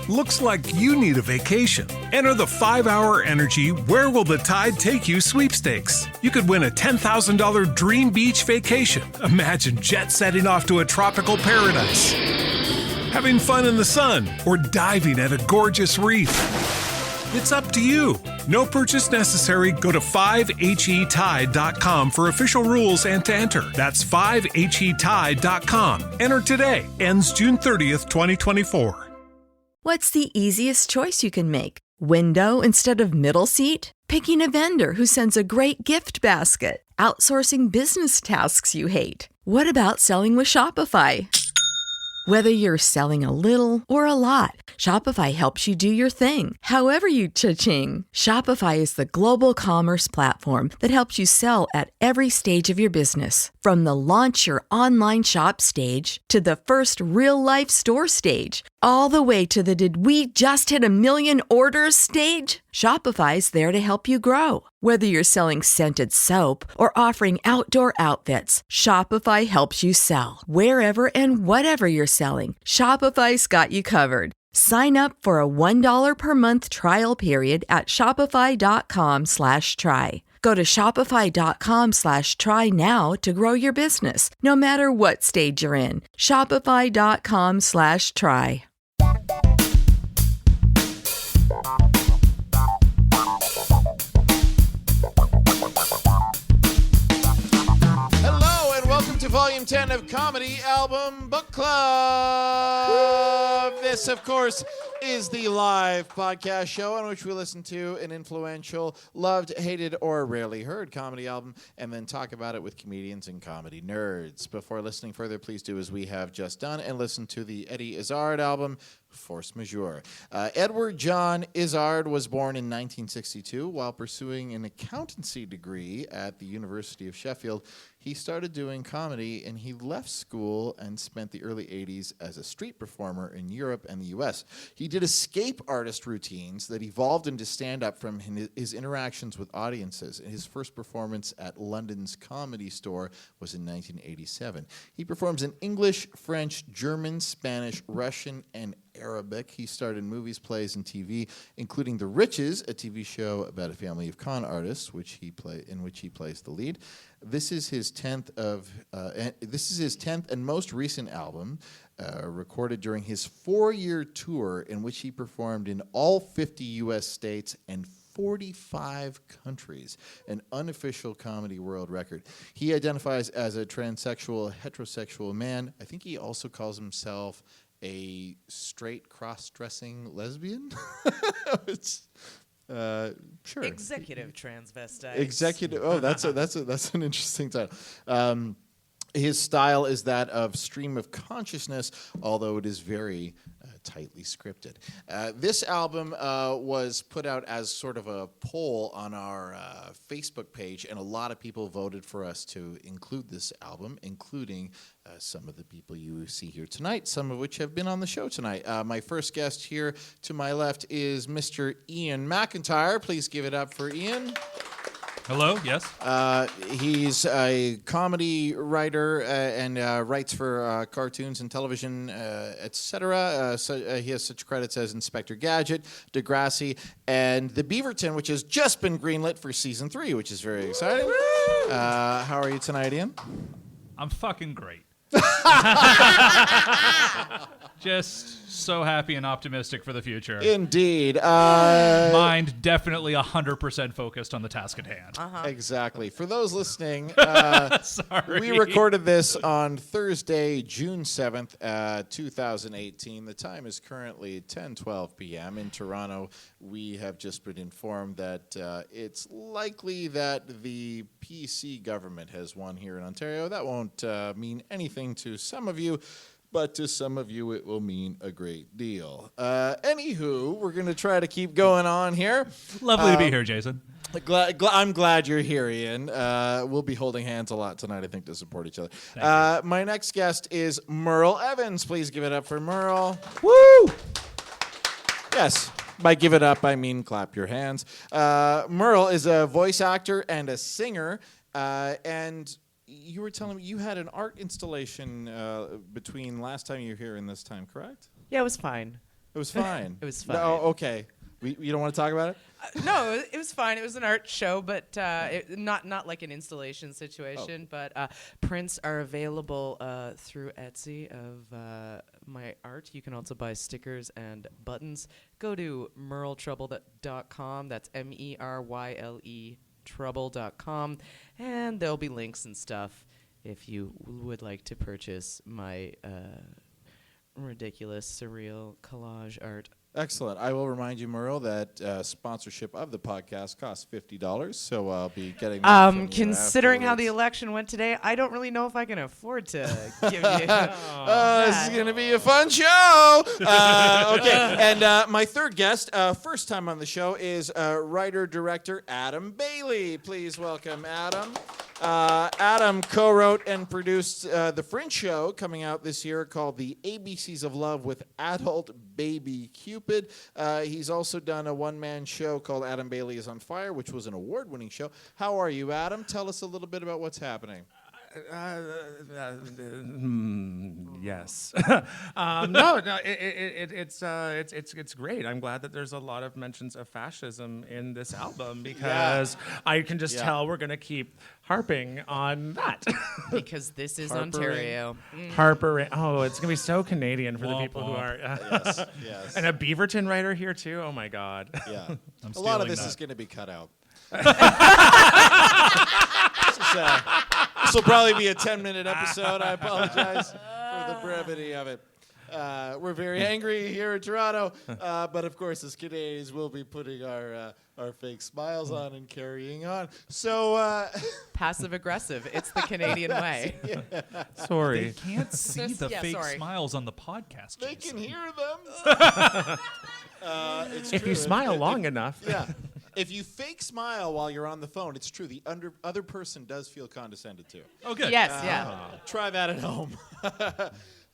Looks like you need a vacation. Enter the 5-Hour Energy Where Will the Tide Take You sweepstakes. You could win a $10,000 dream beach vacation. Imagine jet setting off to a tropical paradise, having fun in the sun, or diving at a gorgeous reef. It's up to you. No purchase necessary. Go to 5HETide.com for official rules and to enter. That's 5HETide.com. Enter today. Ends June 30th, 2024. What's the easiest choice you can make? Window instead of middle seat? Picking a vendor who sends a great gift basket? Outsourcing business tasks you hate? What about selling with Shopify? Whether you're selling a little or a lot, Shopify helps you do your thing, however you cha-ching. Shopify is the global commerce platform that helps you sell at every stage of your business. From the launch your online shop stage to the first real-life store stage, all the way to the did we just hit 1 million orders stage. Shopify's there to help you grow. Whether you're selling scented soap or offering outdoor outfits, Shopify helps you sell. Wherever and whatever you're selling, Shopify's got you covered. Sign up for a $1 per month trial period at shopify.com/try. Go to shopify.com/try now to grow your business, no matter what stage you're in. Shopify.com/try. Volume 10 of Comedy Album Book Club. Woo! This, of course, is the live podcast show in which we listen to an influential, loved, hated, or rarely heard comedy album and then talk about it with comedians and comedy nerds. Before listening further, please do as we have just done and listen to the Eddie Izzard album, Force Majeure. Edward John Izzard was born in 1962. While pursuing an accountancy degree at the University of Sheffield, he started doing comedy, and he left school and spent the early 80s as a street performer in Europe and the U.S. He did escape artist routines that evolved into stand-up from his interactions with audiences. His first performance at London's Comedy Store was in 1987. He performs in English, French, German, Spanish, Russian, and Arabic. He starred in movies, plays, and TV, including The Riches, a TV show about a family of con artists, in which he plays the lead. This is his 10th and most recent album, recorded during his 4-year tour, in which he performed in all 50 U.S. states and 45 countries, an unofficial comedy world record. He identifies as a transsexual, heterosexual man. I think he also calls himself a straight cross-dressing lesbian. It's sure. Executive transvestite. Executive. Oh, that's an interesting title. His style is that of stream of consciousness, although it is very tightly scripted. This album was put out as sort of a poll on our Facebook page, and a lot of people voted for us to include this album, including some of the people you see here tonight, some of which have been on the show tonight. My first guest here to my left is Mr. Ian McIntyre. Please give it up for Ian. Hello, yes. He's a comedy writer and writes for cartoons and television, etc. He has such credits as Inspector Gadget, Degrassi, and The Beaverton, which has just been greenlit for season 3, which is very exciting. How are you tonight, Ian? I'm fucking great. Just so happy and optimistic for the future. Indeed. Mind definitely 100% focused on the task at hand. Exactly. For those listening, Sorry. we recorded this on Thursday, June 7th, 2018. The time is currently 10:12 p.m. in Toronto. We have just been informed that it's likely that the PC government has won here in Ontario. That won't mean anything to some of you, but to some of you, it will mean a great deal. Anywho, we're going to try to keep going on here. Lovely to be here, Jason. I'm glad you're here, Ian. We'll be holding hands a lot tonight, I think, to support each other. My next guest is Merle Evans. Please give it up for Merle. Woo! Yes. By give it up, I mean clap your hands. Merle is a voice actor and a singer, and you were telling me you had an art installation between last time you were here and this time, correct? Yeah, it was fine. It was fine. It was fine. No, okay. You don't want to talk about it? No, it was fine. It was an art show, but not like an installation situation. But prints are available through Etsy of my art. You can also buy stickers and buttons. Go to merletrouble.com. That's MERYLE trouble.com, and there'll be links and stuff if you would like to purchase my ridiculous, surreal collage art. Excellent. I will remind you, Merle, that sponsorship of the podcast costs $50, so I'll be getting that from you Considering how the afterwards. election went today, I don't really know if I can afford to give you. This is going to be a fun show. Okay, and my third guest, first time on the show, is writer-director Adam Bailey. Please welcome Adam. Adam co-wrote and produced the Fringe show coming out this year called The ABCs of Love with Adult Baby Cupid. He's also done a one-man show called Adam Bailey is on Fire, which was an award-winning show. How are you, Adam? Tell us a little bit about what's happening. Yes. No, it's great. I'm glad that there's a lot of mentions of fascism in this album because I can just tell we're gonna keep harping on that. Because this is Harpering. Ontario. Harper. Oh, it's gonna be so Canadian for the Womp people who womp. are. Yes, yes. And a Beaverton writer here too. Oh my God. Yeah. I'm A lot of stealing this that. is going to be cut out. This will probably be a 10-minute episode. I apologize for the brevity of it. We're very angry here in Toronto, but of course, as Canadians, we'll be putting our fake smiles on and carrying on. So, Passive aggressive. It's the Canadian way. Sorry. They can't see the Yeah, fake sorry. smiles on the podcast. they Jason. can hear them. It's If true. you smile long enough. Yeah. If you fake smile while you're on the phone, it's true. The other person does feel condescended to. Oh, good. Yes, yeah. Try that at home.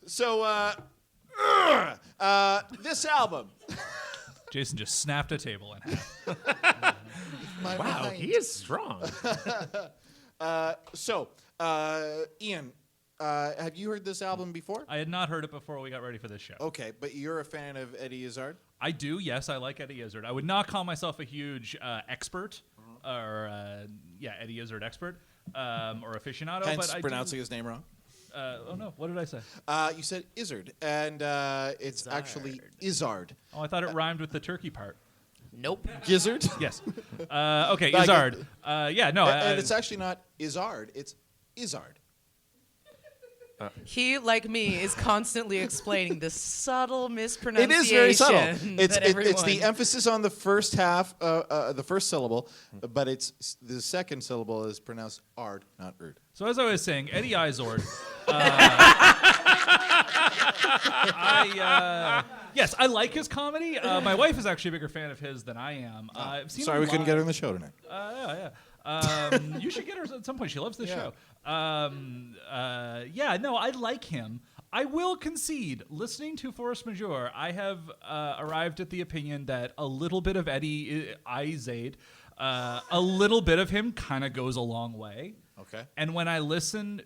So, this album. Jason just snapped a table in half. Wow, he is strong. Ian, have you heard this album before? I had not heard it before we got ready for this show. Okay, but you're a fan of Eddie Izzard? I do, yes. I like Eddie Izzard. I would not call myself a huge expert or, Eddie Izzard expert or aficionado. Hence but I pronouncing his name wrong. oh, no. What did I say? You said Izzard, and it's actually Izzard. Oh, I thought it rhymed with the turkey part. Nope. Gizzard? Yes. Okay, Like Izzard. No. And it's actually not Izzard, it's Izzard. He, like me, is constantly explaining the subtle It mispronunciation. is very subtle. It's that it's the everyone- emphasis on the first half, the first syllable, but it's the second syllable is pronounced ard, not erd. So as I was saying, Eddie Izzard. Yes, I like his comedy. My wife is actually a bigger fan of his than I am. I've seen Sorry him we couldn't live. get her on the show tonight. Yeah. You should get her at some point. She loves the show. No, I like him. I will concede, listening to Force Majeure, I have arrived at the opinion that a little bit of Eddie Izzard, a little bit of him kind of goes a long way. Okay. And when I listen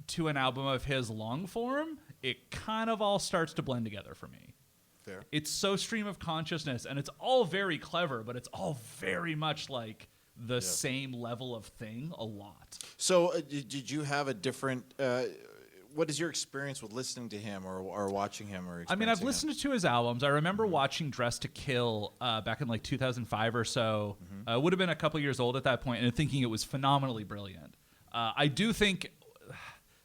to an album of his long form, it kind of all starts to blend together for me. Fair. It's so stream of consciousness, and it's all very clever, but it's all very much like the same level of thing a lot. So did you have a different? What is your experience with listening to him or watching him or? I mean, I've experiencing listened to his albums. I remember watching Dress to Kill back in like 2005 or so. Would have been a couple years old at that point, and thinking it was phenomenally brilliant. I do think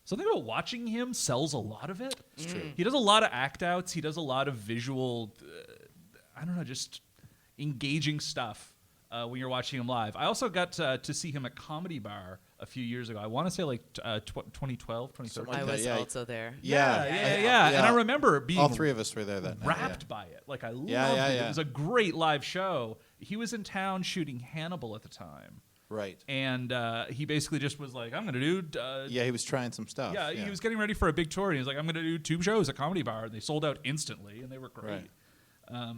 something about watching him sells a lot of it. It's true. He does a lot of act outs. He does a lot of visual, just engaging stuff when you're watching him live. I also got to see him at Comedy Bar a few years ago. I want to say like 2012, 2013. Something I like was that, also there. Yeah. And I remember being All three of us were there that night. wrapped by it. Like I loved yeah, it. yeah. It was a great live show. He was in town shooting Hannibal at the time. Right. And he basically just was like, I'm going to do... Yeah, he was trying some stuff. Yeah, he was getting ready for a big tour, and he was like, I'm going to do 2 shows at Comedy Bar. And they sold out instantly, and they were great. Right.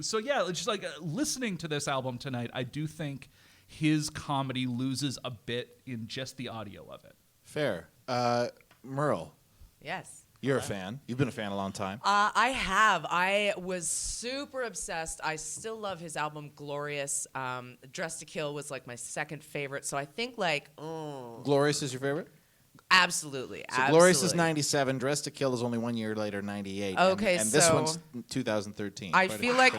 So, yeah, it's just like listening to this album tonight, I do think his comedy loses a bit in just the audio of it. Fair. Merle, Yes. You're a fan. You've been a fan a long time. I have. I was super obsessed. I still love his album Glorious. Dress to Kill was like my second favorite. So I think like, Glorious is your favorite? absolutely. So Glorious is 97. Dress to Kill is only 1 year later, 98. Okay, and this so one's 2013. I Quite a feel bit like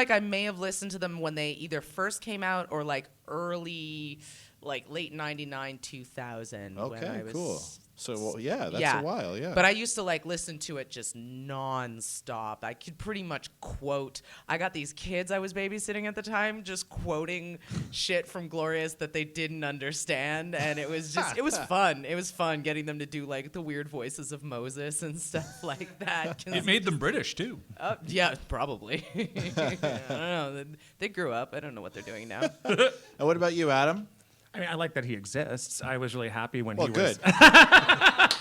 later. I may have listened to them when they either first came out or like early, like late 99, 2000. when Okay, I was, cool. So that's a while. Yeah. But I used to like listen to it just nonstop. I could pretty much quote. I got these kids I was babysitting at the time just quoting shit from Glorious that they didn't understand, and it was fun. It was fun getting them to do like the weird voices of Moses and stuff like that. It made them British too. Yeah, probably. I don't know. They grew up. I don't know what they're doing now. And what about you, Adam? I mean, I like that he exists. I was really happy when Well, he good. was.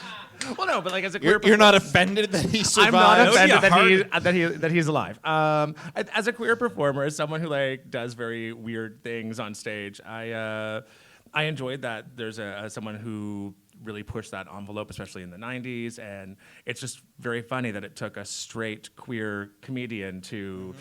Well, no, but like as a queer You're not offended that he survived? I'm not That would be offended a that he's alive. As a queer performer, as someone who like does very weird things on stage, I enjoyed that there's someone who really pushed that envelope, especially in the 90s, and it's just very funny that it took a straight queer comedian to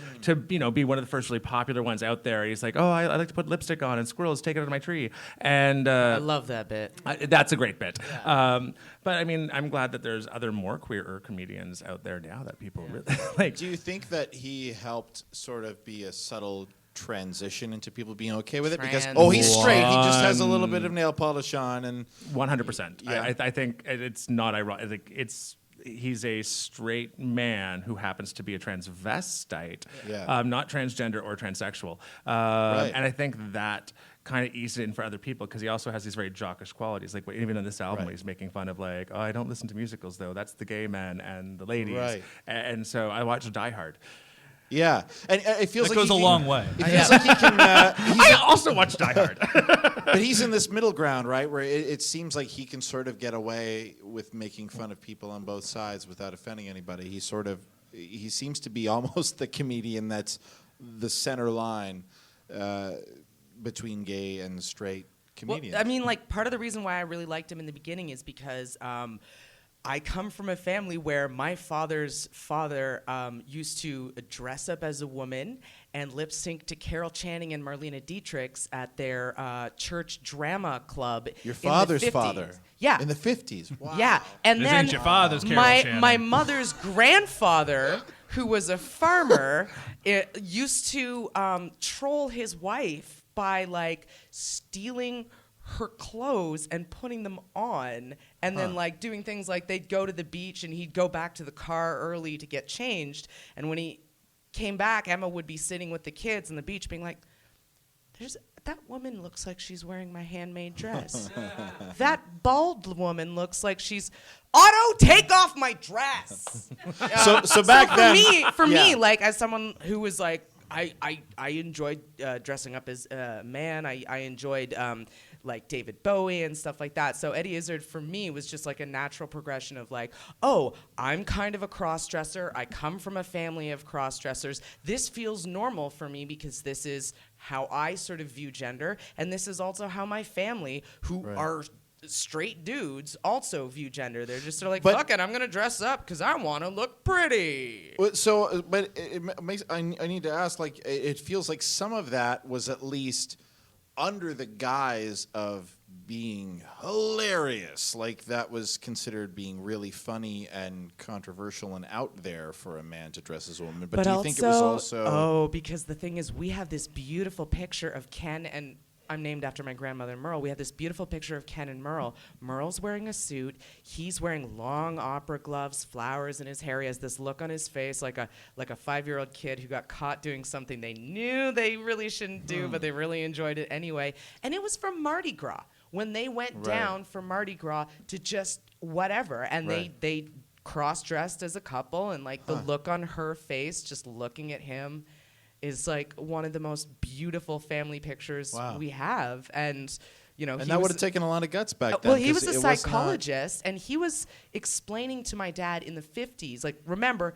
be one of the first really popular ones out there. He's like, oh, I like to put lipstick on and squirrels take it out of my tree, and I love that bit. that's a great bit. But I mean, I'm glad that there's other more queerer comedians out there now that people really like. Do you think that he helped sort of be a subtle transition into people being okay with it? Because he's straight, he just has a little bit of nail polish on, and 100%. Yeah. I think it's not ironic. I think he's a straight man who happens to be a transvestite, not transgender or transsexual. Right. And I think that kind of eased it in for other people because he also has these very jockish qualities. Like even in this album, he's making fun of like, oh, I don't listen to musicals though. That's the gay men and the ladies. Right. And so I watched Die Hard. yeah, and it feels That like goes a long way. It feels like he can. I also watched Die Hard. But he's in this middle ground, right, where it seems like he can sort of get away with making fun of people on both sides without offending anybody. He seems to be almost the comedian that's the center line between gay and straight comedians. Well, I mean, like, part of the reason why I really liked him in the beginning is because I come from a family where my father's father used to dress up as a woman and lip sync to Carol Channing and Marlene Dietrich's at their church drama club. Your in the father's 50s. father. Yeah. In the 50s. Wow. Yeah. And This then ain't your father's Carol my Channing. mother's grandfather, who was a farmer, used to troll his wife by like stealing her clothes and putting them on, and then like doing things like they'd go to the beach and he'd go back to the car early to get changed, and when he came back, Emma would be sitting with the kids on the beach being like, that woman looks like she's wearing my handmade dress. That bald woman looks like she's Otto, take off my dress. So back then, For me, like as someone who was like, I enjoyed dressing up as a man. I enjoyed like David Bowie and stuff like that. So Eddie Izzard for me was just like a natural progression of like, oh, I'm kind of a cross-dresser. I come from a family of cross-dressers. This feels normal for me because this is how I sort of view gender, and this is also how my family, who are straight dudes, also view gender. They're just sort of like, fuck it, I'm gonna dress up because I want to look pretty. So, but it makes I need to ask. Like, it feels like some of that was at least under the guise of being hilarious. Like that was considered being really funny and controversial and out there for a man to dress as a woman. But do you think it was also? Oh, because the thing is, we have this beautiful picture of Ken and. I'm named after my grandmother Merle. We have this beautiful picture of Ken and Merle. Merle's wearing a suit. He's wearing long opera gloves, flowers in his hair. He has this look on his face like a 5-year-old kid who got caught doing something they knew they really shouldn't do, but they really enjoyed it anyway. And it was from Mardi Gras. When they went down for Mardi Gras to just whatever, and they cross-dressed as a couple, and like the look on her face just looking at him is like one of the most beautiful family pictures we have. And you know, and that would have taken a lot of guts back then. Well, he was a psychologist, and he was explaining to my dad in the 50s, like, remember,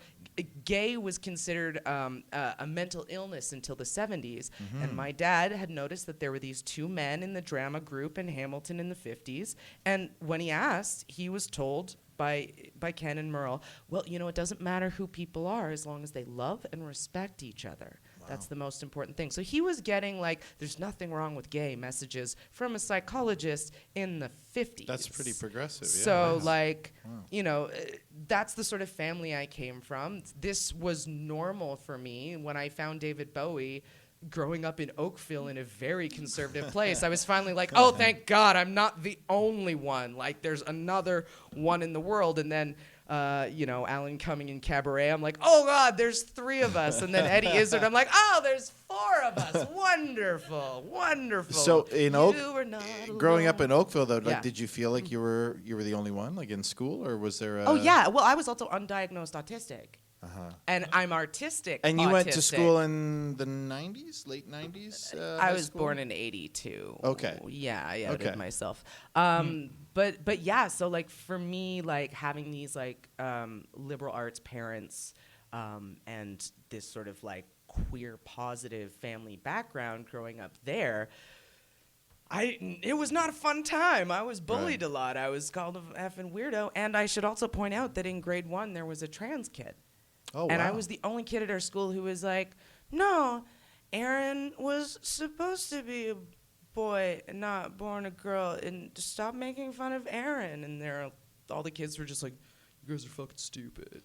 gay was considered a mental illness until the 70s. And my dad had noticed that there were these two men in the drama group in Hamilton in the 50s. And when he asked, he was told, by Ken and Merle. Well, it doesn't matter who people are as long as they love and respect each other. Wow. That's the most important thing. So he was getting there's nothing wrong with gay messages from a psychologist in the 50s. That's pretty progressive. So wow. That's the sort of family I came from. This was normal for me when I found David Bowie growing up in Oakville in a very conservative place. I was finally like, oh, thank God, I'm not the only one. There's another one in the world. And then, Alan Cumming in Cabaret, I'm like, oh, God, there's 3 of us. And then Eddie Izzard, I'm like, oh, there's 4 of us. Wonderful, wonderful. So in growing up in alone. Oakville, though, did you feel like you were the only one, in school, or was there? Oh yeah, well, I was also undiagnosed autistic. And I'm artistic. And you autistic. went to school in the 90s, late 90s? I was born in 82. Okay. Yeah, I outed myself. But yeah, so for me, having these liberal arts parents and this sort of queer positive family background growing up there, it was not a fun time. I was bullied a lot. I was called an effing weirdo. And I should also point out that in grade 1 there was a trans kid. Oh, and wow. I was the only kid at our school who was like, no, Aaron was supposed to be a boy and not born a girl, and stop making fun of Aaron. And all the kids were just like, you guys are fucking stupid.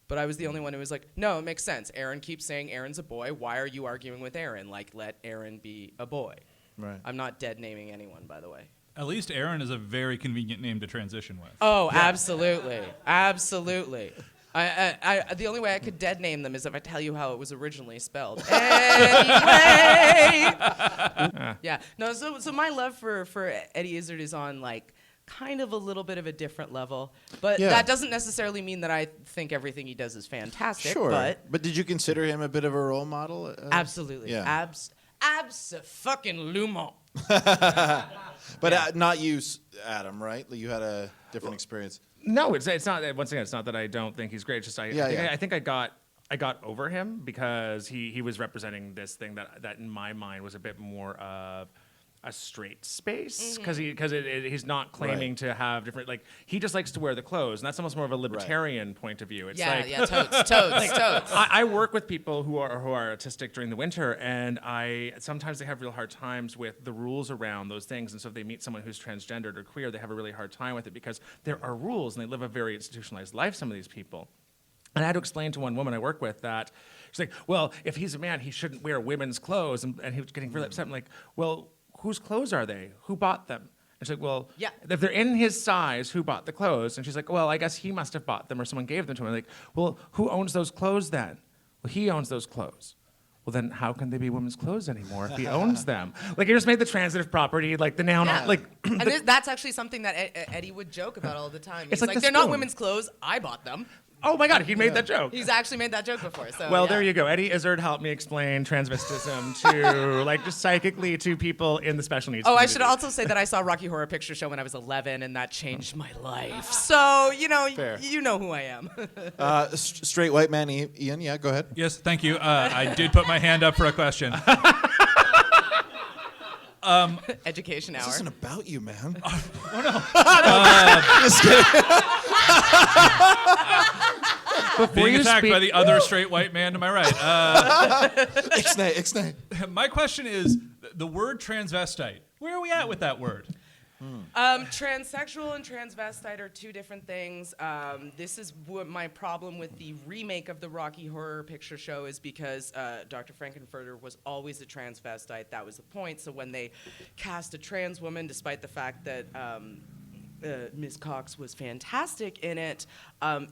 But I was the only one who was like, no, it makes sense. Aaron keeps saying Aaron's a boy. Why are you arguing with Aaron? Let Aaron be a boy. Right. I'm not dead naming anyone, by the way. At least Aaron is a very convenient name to transition with. Oh, yeah. Absolutely. Absolutely. I the only way I could dead name them is if I tell you how it was originally spelled. Anyway. Yeah. No, so my love for Eddie Izzard is on kind of a little bit of a different level. But that doesn't necessarily mean that I think everything he does is fantastic. Sure. But did you consider him a bit of a role model? Absolutely. Yeah. Abso-fucking-lumo. But not you, Adam, right? You had a different experience. No, it's not. Once again, it's not that I don't think he's great. It's just I think I got over him because he was representing this thing that in my mind was a bit more of a straight space because he's not claiming to have different he just likes to wear the clothes, and that's almost more of a libertarian point of view. It's totes. I work with people who are autistic during the winter, and sometimes they have real hard times with the rules around those things, and so if they meet someone who's transgendered or queer, they have a really hard time with it because there are rules and they live a very institutionalized life, some of these people. And I had to explain to one woman I work with that she's like, well, if he's a man, he shouldn't wear women's clothes, and he was getting really upset. I'm like, well, whose clothes are they? Who bought them? And she's like, well, if they're in his size, who bought the clothes? And she's like, well, I guess he must have bought them or someone gave them to him. I'm like, well, who owns those clothes then? Well, he owns those clothes. Well, then how can they be women's clothes anymore if he owns them? You just made the transitive property, the noun. And that's actually something that Eddie would joke about all the time. He's like they're not women's clothes. I bought them. Oh my God, he made that joke. He's actually made that joke before. So well, there you go. Eddie Izzard helped me explain transvestism to just psychically to people in the special needs community. I should also say that I saw Rocky Horror Picture Show when I was 11, and that changed my life. So you know who I am. Straight white man, Ian. Yeah, go ahead. Yes, thank you. I did put my hand up for a question. Education hour. This isn't about you, man. Oh no. Just kidding. Being attacked by the other straight white man to my right. Ixnay. My question is, the word transvestite, where are we at with that word? Transsexual and transvestite are two different things. This is what my problem with the remake of the Rocky Horror Picture Show is because Dr. Frankenfurter was always a transvestite. That was the point. So when they cast a trans woman, despite the fact that Ms. Cox was fantastic in it,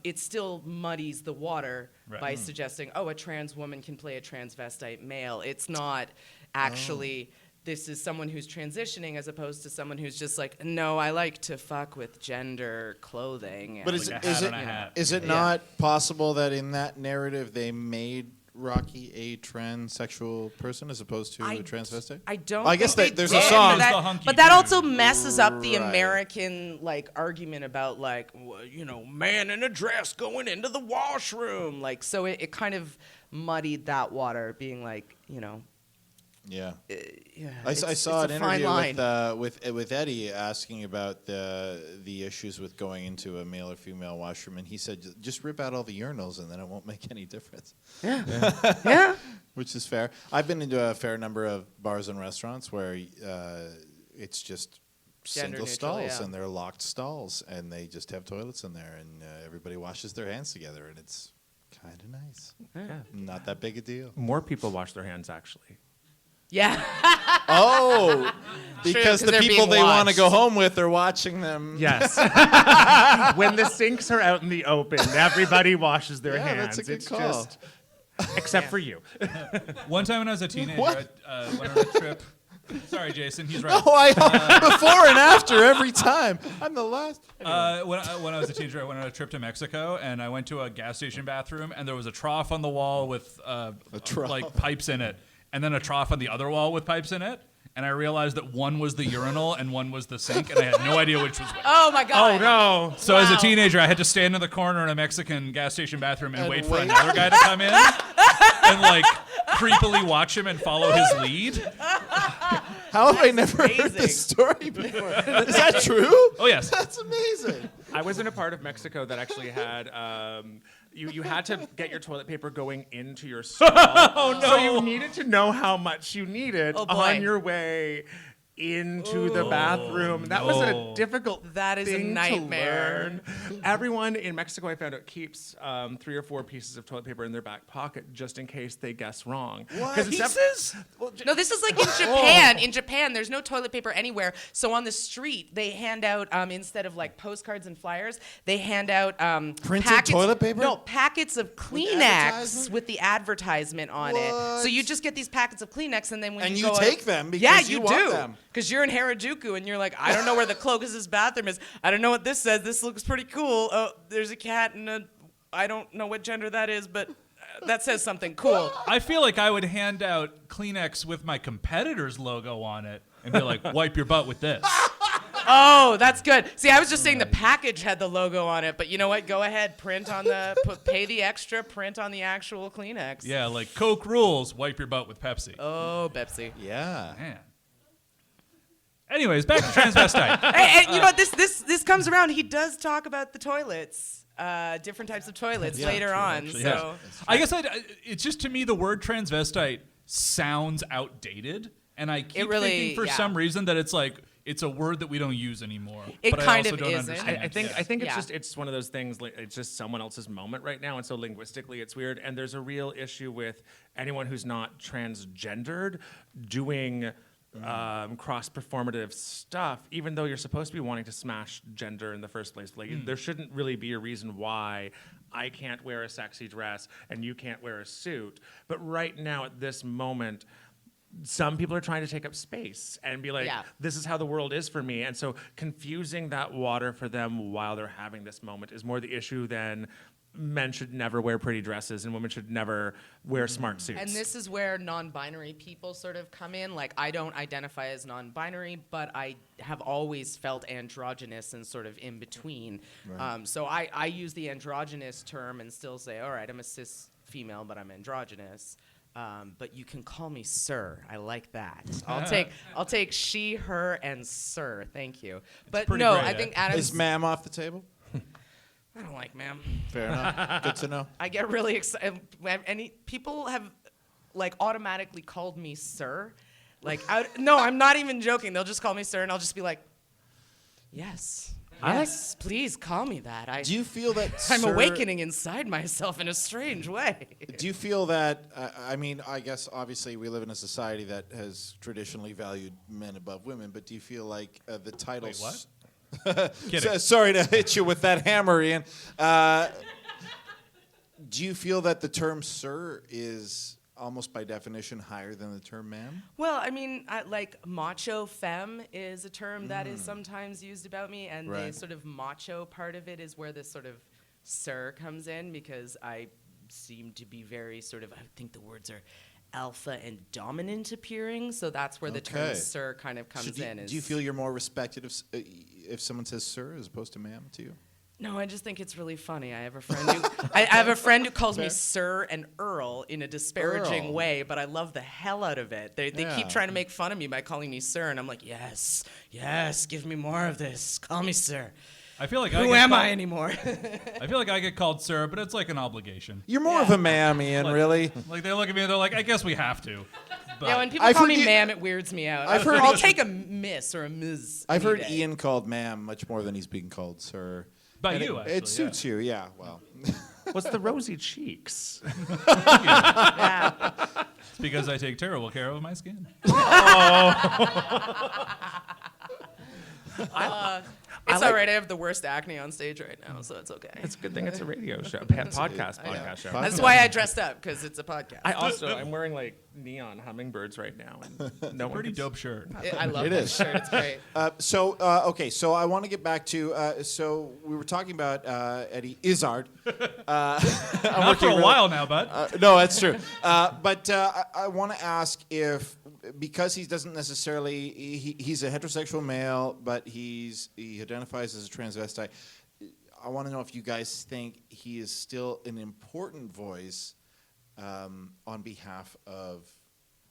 it still muddies the water by suggesting, a trans woman can play a transvestite male. It's not actually... This is someone who's transitioning as opposed to someone who's just like, no, I like to fuck with gender clothing. But is it not possible that in that narrative they made Rocky a transsexual person as opposed to a transvesite? I don't. I guess there's a did, song, but that also messes up the American argument about man in a dress going into the washroom. So it kind of muddied that water, being Yeah. Yeah, I saw an it's a fine interview line. with Eddie asking about the issues with going into a male or female washroom, and he said just rip out all the urinals and then it won't make any difference. Yeah. Which is fair. I've been into a fair number of bars and restaurants where it's just Gender single neutral, stalls yeah. and they're locked stalls and they just have toilets in there and everybody washes their hands together and it's kind of nice. Yeah. Not that big a deal. More people wash their hands, actually. Yeah. Oh, because 'cause the they're people being they want to go watched. home with are watching them. Yes. When the sinks are out in the open, everybody washes their Yeah, hands. that's a good it's call. just, except for you. One time when I was a teenager, What? I went on a trip. Sorry, Jason, he's right. Oh, before and after every time. I'm the last. When I was a teenager, I went on a trip to Mexico, and I went to a gas station bathroom, and there was a trough on the wall with trough. like pipes in it, and then a trough on the other wall with pipes in it. And I realized that one was the urinal and one was the sink, and I had no idea which was which. Oh my God. Oh, no. So as a Wow. teenager, I had to stand in the corner in a Mexican gas station bathroom and wait for another guy to come in and like creepily watch him and follow his lead. How have I never heard amazing. this story before? Is that true? Oh yes. That's amazing. I was in a part of Mexico that actually had you had to get your toilet paper going into your stall. Oh no! So you needed to know how much you needed Oh, boy. on your way into the bathroom. That was a difficult That is a thing nightmare. to learn. Everyone in Mexico, I found out, keeps 3 or 4 pieces of toilet paper in their back pocket just in case they guess wrong. What? 'Cause it's Pieces? No, this is like in Japan. In Japan, there's no toilet paper anywhere. So on the street, they hand out instead of like postcards and flyers, they hand out Printed packets, toilet paper? No, packets of Kleenex advertisement? with the advertisement on it. So you just get these packets of Kleenex, and then when And you you go take them because yeah, you you want do. them. Because you're in Harajuku, and you're like, I don't know where the Clovis' bathroom is. I don't know what this says. This looks pretty cool. Oh, there's a cat and I don't know what gender that is, but that says something cool. I feel like I would hand out Kleenex with my competitor's logo on it and be like, wipe your butt with this. Oh, that's good. See, I was just saying the package had the logo on it, but you know what? Go ahead, print on pay the extra, print on the actual Kleenex. Yeah, like Coke rules, wipe your butt with Pepsi. Oh, Pepsi. Yeah. Man. Anyways, back to transvestite. And you know what? This comes around. He does talk about the toilets, different types of toilets later true, on. actually, So I guess it's just to me the word transvestite sounds outdated, and I keep really- thinking for yeah. some reason that it's like it's a word that we don't use anymore. It but kind I also of don't isn't. understand. I think Yeah. it's one of those things. Like, it's just someone else's moment right now, and so linguistically it's weird. And there's a real issue with anyone who's not transgendered doing cross-performative stuff, even though you're supposed to be wanting to smash gender in the first place. Like, there shouldn't really be a reason why I can't wear a sexy dress and you can't wear a suit. But right now, at this moment, some people are trying to take up space and be like, Yeah. this is how the world is for me. And so confusing that water for them while they're having this moment is more the issue than men should never wear pretty dresses and women should never wear smart suits. And this is where non-binary people sort of come in. Like, I don't identify as non-binary, but I have always felt androgynous and sort of in between. So I use the androgynous term and still say, all right, I'm a cis female, but I'm androgynous. But you can call me sir. I like that. I'll take she, her, and sir. Thank you. But pretty no, great, I think Adam's. Is ma'am off the table? I don't like ma'am. Fair enough. Good to know. I get really excited. Any people have like automatically called me sir. Like, no, I'm not even joking. They'll just call me sir, and I'll just be like, yes, yes, please call me that. Do you feel that I'm sir- awakening inside myself in a strange way. Do you feel that, I mean, I guess obviously we live in a society that has traditionally valued men above women, but do you feel like the titles... Wait, what? Sorry to hit you with that hammer, Ian. Do you feel that the term sir is almost by definition higher than the term ma'am? Well, I mean, like macho femme is a term that is sometimes used about me, and the Right. sort of macho part of it is where this sort of sir comes in, because I seem to be very sort of, I think the words are alpha and dominant appearing, so that's where the term Okay. sir kind of comes So in. do you feel you're more respected if someone says sir as opposed to ma'am to you? No, I just think it's really funny. I have a friend who I have a friend who calls me Sir and Earl in a disparaging Earl. way, but I love the hell out of it. They Yeah. keep trying to make fun of me by calling me Sir, and I'm like, yes, give me more of this. Call me Sir. I feel like Who am I anymore? I feel like I get called sir, but it's like an obligation. You're more of a ma'am, Ian, really. Like they look at me and they're like, I guess we have to. But Yeah, when people I've call heard me you- ma'am, it weirds me out. I've heard I'll you- take a miss or a ms. I've any heard day. Ian called ma'am much more than he's being called sir. By And you, it, actually, it suits you, yeah. Well, What's the rosy cheeks? Yeah. it's because I take terrible care of my skin. It's all right. I have the worst acne on stage right now, so it's okay. It's a good thing it's a radio show, podcast show. That's why I dressed up, because it's a podcast. I'm wearing like neon hummingbirds right now, and no one Pretty can dope shirt. I love It this is. shirt. It's great. Okay, so I want to get back to, so we were talking about Eddie Izzard. Not for a while now, bud. No, that's true. But I want to ask if, because he doesn't necessarily, he's a heterosexual male, but he identifies as a transvestite. I want to know if you guys think he is still an important voice on behalf of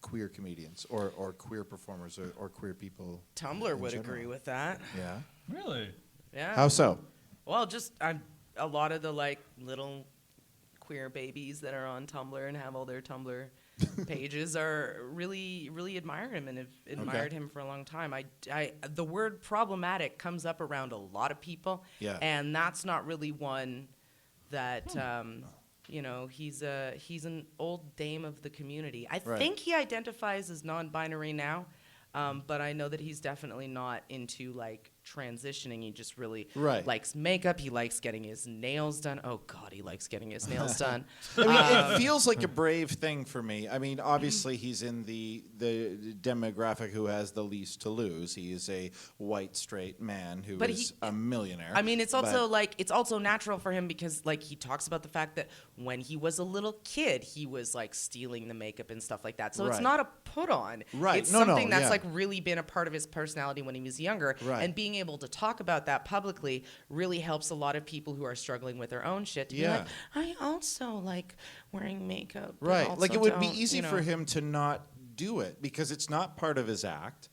queer comedians or queer performers or queer people. Tumblr in would general. agree with that. Yeah. Really? Yeah. How so? Well, just a lot of the like little queer babies that are on Tumblr and have all their Tumblr pages are really admire him and have admired him for a long time. The word problematic comes up around a lot of people, and that's not really one that he's an old dame of the community. I think he identifies as non-binary now, but I know that he's definitely not into like transitioning. He just really likes makeup. He likes getting his nails done. Oh God, he likes getting his nails done. I mean, it feels like a brave thing for me. I mean, obviously he's in the demographic who has the least to lose. He is a white straight man who is a millionaire. I mean, it's also natural for him because like he talks about the fact that when he was a little kid, he was like stealing the makeup and stuff like that. So it's not a put on. Right. It's something that's like really been a part of his personality when he was younger. Right. And being able to talk about that publicly really helps a lot of people who are struggling with their own shit to be like, I also like wearing makeup. but right. also Like it would be don't," easy for him to not do it because it's not part of his act.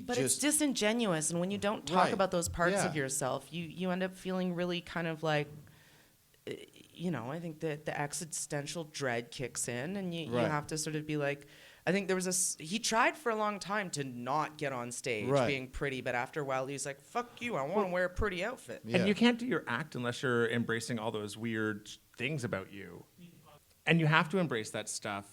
But it's disingenuous, and when you don't talk about those parts of yourself, you end up feeling really kind of like, I think that the existential dread kicks in, and you have to sort of be like, I think there was he tried for a long time to not get on stage being pretty, but after a while he's like, fuck you, I want to wear a pretty outfit. Yeah. And you can't do your act unless you're embracing all those weird things about you. And you have to embrace that stuff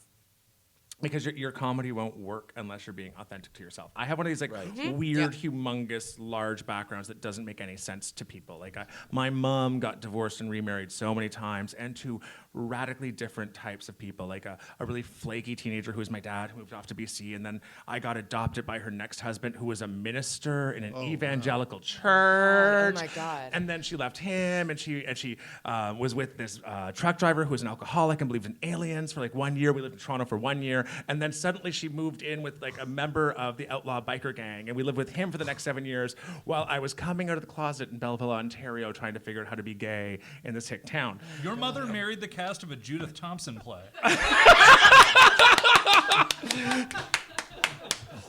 because your comedy won't work unless you're being authentic to yourself. I have one of these like weird, humongous, large backgrounds that doesn't make any sense to people. Like my mom got divorced and remarried so many times, and to radically different types of people. Like a really flaky teenager who was my dad, who moved off to BC, and then I got adopted by her next husband, who was a minister in an evangelical church. Oh my God! And then she left him, and she was with this truck driver who was an alcoholic and believed in aliens for like 1 year. We lived in Toronto for 1 year. And then suddenly she moved in with like a member of the outlaw biker gang, and we lived with him for the next 7 years while I was coming out of the closet in Belleville, Ontario, trying to figure out how to be gay in this hick town. Your mother married the cast of a Judith Thompson play.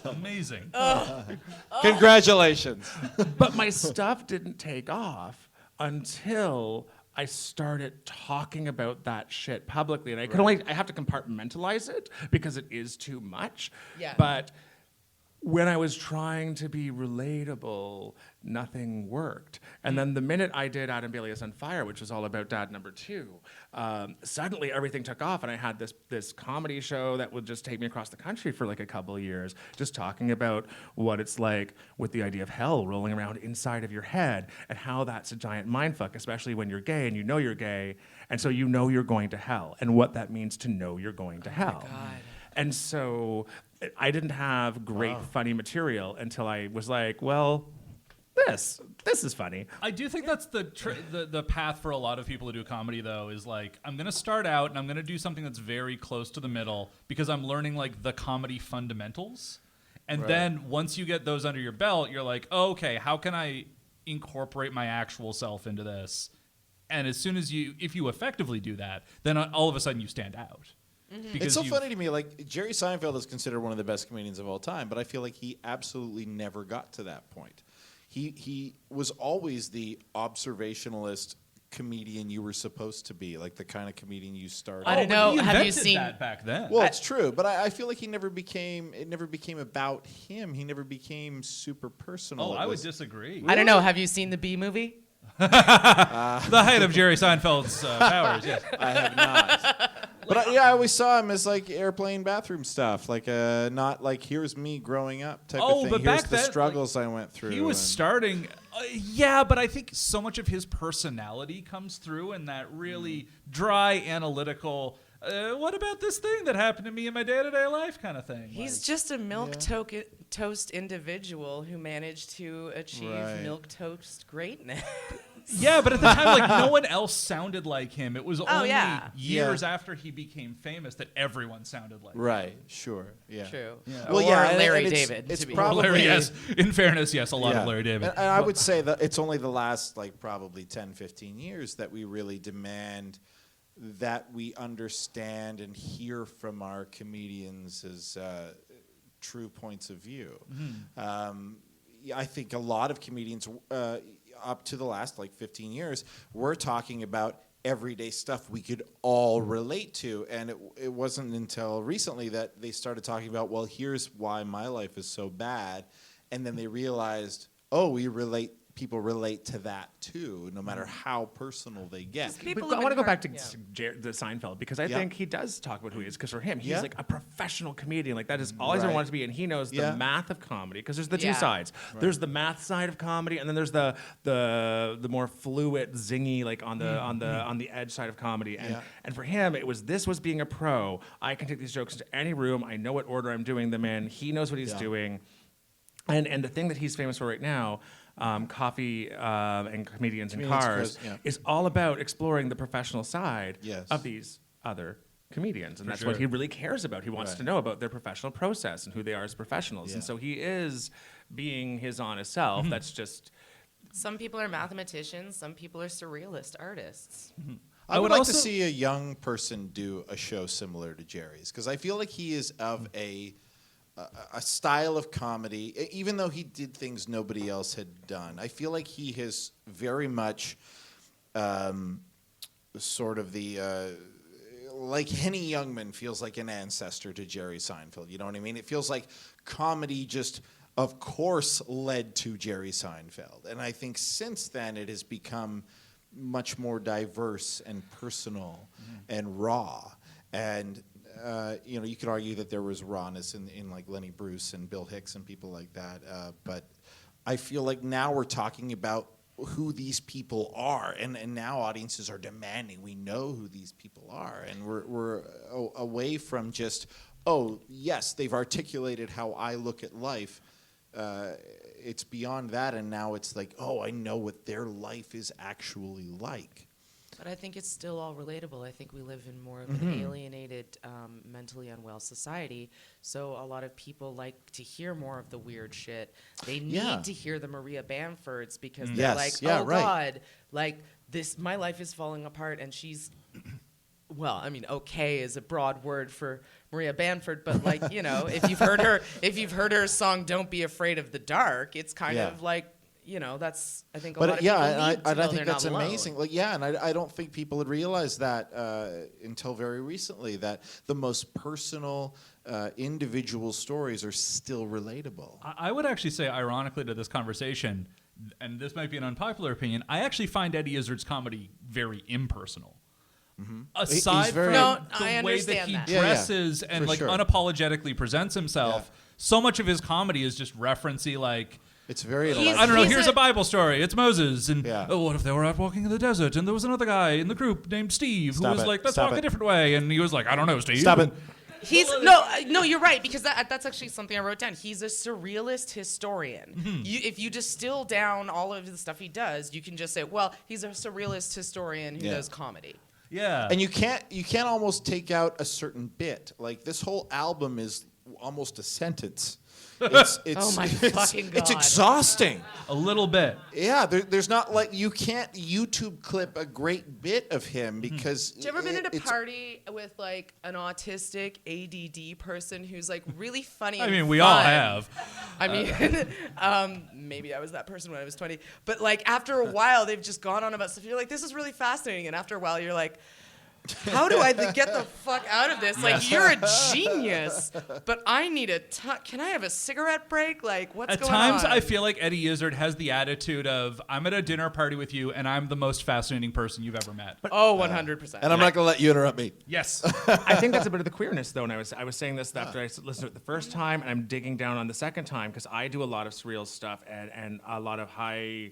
Amazing. Congratulations. But my stuff didn't take off until I started talking about that shit publicly, and I have to compartmentalize it because it is too much. Yeah. But when I was trying to be relatable, nothing worked. And then the minute I did Adam Bailey is on Fire, which was all about Dad Number 2, suddenly everything took off, and I had this comedy show that would just take me across the country for like a couple of years, just talking about what it's like with the idea of hell rolling around inside of your head, and how that's a giant mindfuck, especially when you're gay and you know you're gay, and so you know you're going to hell, and what that means to know you're going to hell. Oh my God. And so I didn't have great funny material until I was like, well, this is funny. I do think that's the path for a lot of people who do comedy, though, is like, I'm going to start out and I'm going to do something that's very close to the middle because I'm learning like the comedy fundamentals. And then once you get those under your belt, you're like, oh, okay, how can I incorporate my actual self into this. And as soon as if you effectively do that, then all of a sudden you stand out. It's so funny to me. Like, Jerry Seinfeld is considered one of the best comedians of all time, but I feel like he absolutely never got to that point. He was always the observationalist comedian you were supposed to be, like the kind of comedian you started. I don't know. Have you seen that back then? Well, it's true, but I feel like it never became about him. He never became super personal. I would disagree. I don't know. Have you seen the Bee Movie? The height of Jerry Seinfeld's powers, yes. I have not. But I always saw him as like airplane bathroom stuff, like not like here's me growing up type of thing. But here's back the then, struggles I went through. He was starting, but I think so much of his personality comes through in that really dry, analytical, what about this thing that happened to me in my day-to-day life kind of thing. He's just a milquetoast individual who managed to achieve milquetoast greatness. Yeah, but at the time, like, no one else sounded like him. It was only years Yeah. after he became famous that everyone sounded like him. Right. Sure. Yeah. True. Well, Or yeah, and Larry it's- David. It's to be probably Larry, yes. In fairness, yes, a lot of Yeah. Larry David. And I would say that it's only the last, like, probably 10, 15 years that we really demand that we understand and hear from our comedians as true points of view. I think a lot of comedians up to the last, like, 15 years, were talking about everyday stuff we could all relate to. And it wasn't until recently that they started talking about, well, here's why my life is so bad. And then they realized, oh, people relate to that too, no matter how personal they get. I want to go back to the Seinfeld because I think he does talk about who he is. Because for him, he's like a professional comedian. Like that is all he's ever wanted to be, and he knows the math of comedy. Because there's the two sides. Right. There's the math side of comedy, and then there's the more fluid, zingy, like on the edge side of comedy. And for him, this was being a pro. I can take these jokes into any room. I know what order I'm doing them in. He knows what he's doing. And the thing that he's famous for right now. Coffee and Comedians in Cars is all about exploring the professional side of these other comedians. And that's what he really cares about. He wants to know about their professional process and who they are as professionals. And so he is being his honest self. That's just... Some people are mathematicians. Some people are surrealist artists. I would like to see a young person do a show similar to Jerry's, because I feel like he is of a style of comedy, even though he did things nobody else had done. I feel like he has very much sort of the... like Henny Youngman feels like an ancestor to Jerry Seinfeld. You know what I mean? It feels like comedy just, of course, led to Jerry Seinfeld. And I think since then it has become much more diverse and personal and raw. And... you could argue that there was rawness in like Lenny Bruce and Bill Hicks and people like that. But I feel like now we're talking about who these people are, and now audiences are demanding we know who these people are, and we're away from just, oh yes, they've articulated how I look at life. It's beyond that, and now it's like, oh, I know what their life is actually like. But I think it's still all relatable. I think we live in more of an alienated, mentally unwell society. So a lot of people like to hear more of the weird shit. They need to hear the Maria Bamfords because they're like, God, like this, my life is falling apart, and she's, well, I mean, okay is a broad word for Maria Bamford, but like, if you've heard her song "Don't Be Afraid of the Dark," it's kind of like. That's, I think, a lot of people need to know I think they're that's not alone. amazing. Like, and I don't think people had realized that until very recently, that the most personal, individual stories are still relatable. I would actually say, ironically, to this conversation, and this might be an unpopular opinion, I actually find Eddie Izzard's comedy very impersonal. Aside from the way that he dresses and like unapologetically presents himself, so much of his comedy is just referencey, like... It's very... I don't know, here's a Bible story. It's Moses. And what if they were out walking in the desert and there was another guy in the group named Steve who was like, let's walk a different way. And he was like, I don't know, Steve. Stop it. He's no, you're right, because that's actually something I wrote down. He's a surrealist historian. If you distill down all of the stuff he does, you can just say, well, he's a surrealist historian who does comedy. Yeah. And you can't almost take out a certain bit. Like, this whole album is almost a sentence. It's Oh my fucking It's God. exhausting. A little bit. Yeah, there's not like you can't YouTube clip a great bit of him because. Have you ever been at a it's- party with like an autistic ADD person who's like really funny? I and mean, we all fun? have. I mean, maybe I was that person when I was 20. But like after a while, they've just gone on about stuff. You're like, this is really fascinating. And after a while, you're like, how do I get the fuck out of this? Like, you're a genius, but I need can I have a cigarette break? Like, what's At going on? times, I feel like Eddie Izzard has the attitude of, I'm at a dinner party with you, and I'm the most fascinating person you've ever met. Oh, 100%. And I'm not going to let you interrupt me. Yes. I think that's a bit of the queerness, though. And I was saying this after I listened to it the first time, and I'm digging down on the second time because I do a lot of surreal stuff and a lot of high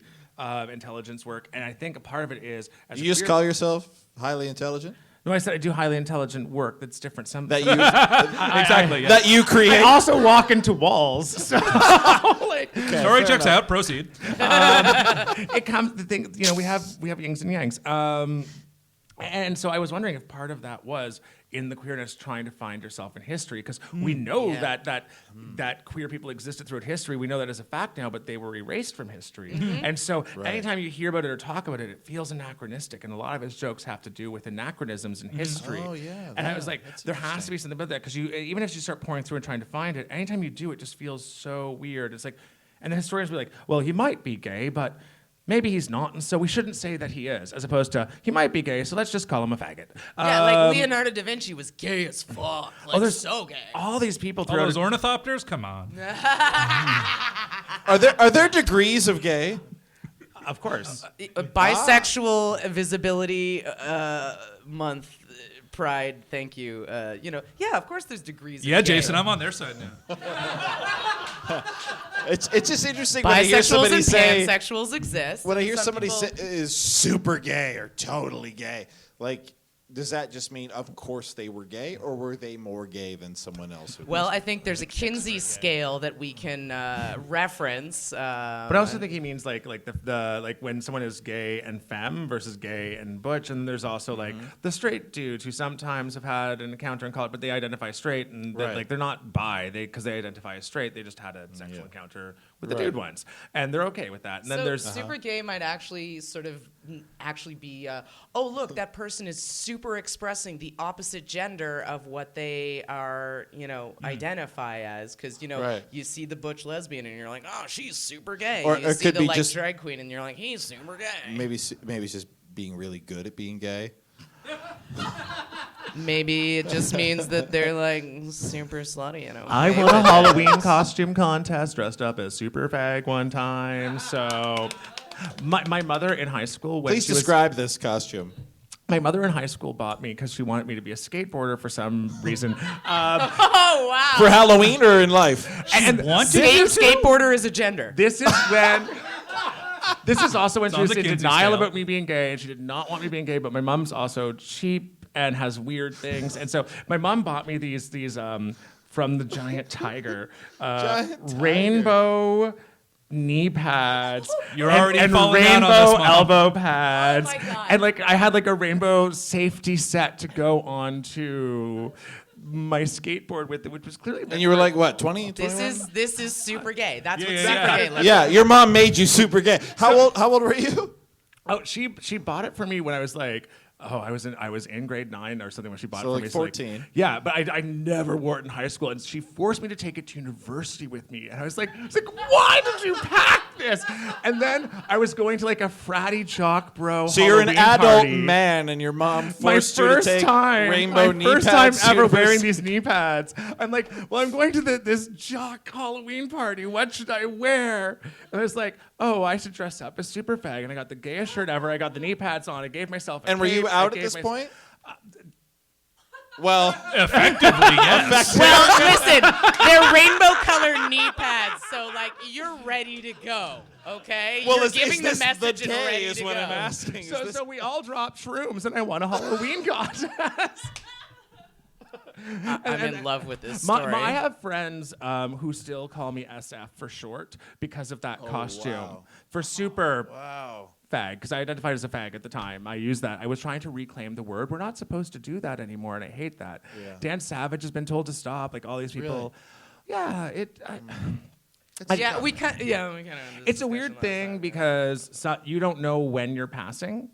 intelligence work. And I think a part of it is as You a just queer- call yourself highly intelligent? No, I said I do highly intelligent work. That's different. That you Exactly. Yeah. that you create. I also walk into walls. So Story checks out. Proceed. it comes the thing. You know, we have yings and yangs. And so I was wondering if part of that was in the queerness trying to find yourself in history, because we know that queer people existed throughout history. We know that as a fact now, but they were erased from history. And so anytime you hear about it or talk about it, it feels anachronistic. And a lot of his jokes have to do with anachronisms in history. Oh, yeah, And I was like, there has to be something about that, because even if you start pouring through and trying to find it, anytime you do, it just feels so weird. It's like, and the historians will be like, well, he might be gay, but maybe he's not, and so we shouldn't say that he is, as opposed to, he might be gay, so let's just call him a faggot. Yeah, like Leonardo da Vinci was gay as fuck. Like, there's so gay. all these people All throughout. those ornithopters? Come on. Are there degrees of gay? Of course. Bisexual visibility month. Pride, thank you. Yeah, of course there's degrees. Yeah, of gay. Jason, I'm on their side now. It's just interesting when I hear Bisexuals somebody and say pansexuals exist. when I hear Some somebody people- say is super gay or totally gay. Like, does that just mean of course they were gay, or were they more gay than someone else? Well, I think there's a Kinsey scale that we can reference. But I also think he means like the like when someone is gay and femme versus gay and butch, and there's also like the straight dudes who sometimes have had an encounter in college, but they identify straight, and Right. like they're not bi, because they identify as straight. They just had a sexual encounter with the Right. dude ones, and they're okay with that. And then So there's super gay might actually sort of actually be, oh look, that person is super expressing the opposite gender of what they are, identify as, because Right. you see the butch lesbian and you're like, oh, she's super gay. Or you it see could the be like just- drag queen and you're like, he's super gay. maybe it's just being really good at being gay. Maybe it just means that they're like super slutty. I won a Halloween costume contest dressed up as super fag one time. So my mother in high school, when Please she was- describe this costume. my mother in high school bought me, because she wanted me to be a skateboarder for some reason. Oh wow. For Halloween or in life? And Skateboarder is a gender. this is when. This is also when she Sounds was like in Kinsey denial scale. about me being gay, and she did not want me being gay. But my mom's also cheap and has weird things, and so my mom bought me these from the Giant Tiger, Giant Tiger. rainbow knee pads. You're and- already and falling down rainbow on this, Mom. elbow pads. Oh my God. And like I had like a rainbow safety set to go onto my skateboard with it, which was clearly. And you were like, what, 20, 21? This is super gay. That's what Yeah, super yeah. gay looks Yeah, your mom made you super gay. How old were you? Oh, she bought it for me when I was like, I was in grade 9 or something when she bought So it for like me. 14. Yeah, but I never wore it in high school, and she forced me to take it to university with me, and I was like, why did you pack this? And then I was going to like a fratty jock bro. So you're an Halloween adult party. man, and your mom My forced you to first take time, rainbow my knee first pads. time ever to wearing university. these knee pads. I'm like, well, I'm going to this jock Halloween party. What should I wear? And I was like, oh, I should dress up as super fag. And I got the gayest shirt ever. I got the knee pads on. I gave myself a And were you cape. I out at gave this my- point? Well, Effectively, yes. Well, listen, they're rainbow colored knee pads, so like you're ready to go. Okay, you're is giving this the message the and day ready is to what go. I'm asking. So we all dropped shrooms, and I won a Halloween contest. I'm in love with this My, story. I have friends who still call me SF for short because of that costume. wow. For super Wow. fag, because I identified as a fag at the time. I used that. I was trying to reclaim the word. We're not supposed to do that anymore, and I hate that. Yeah. Dan Savage has been told to stop. Like all these people. Really? Yeah, we kind of. it's a weird thing because you don't know when you're passing.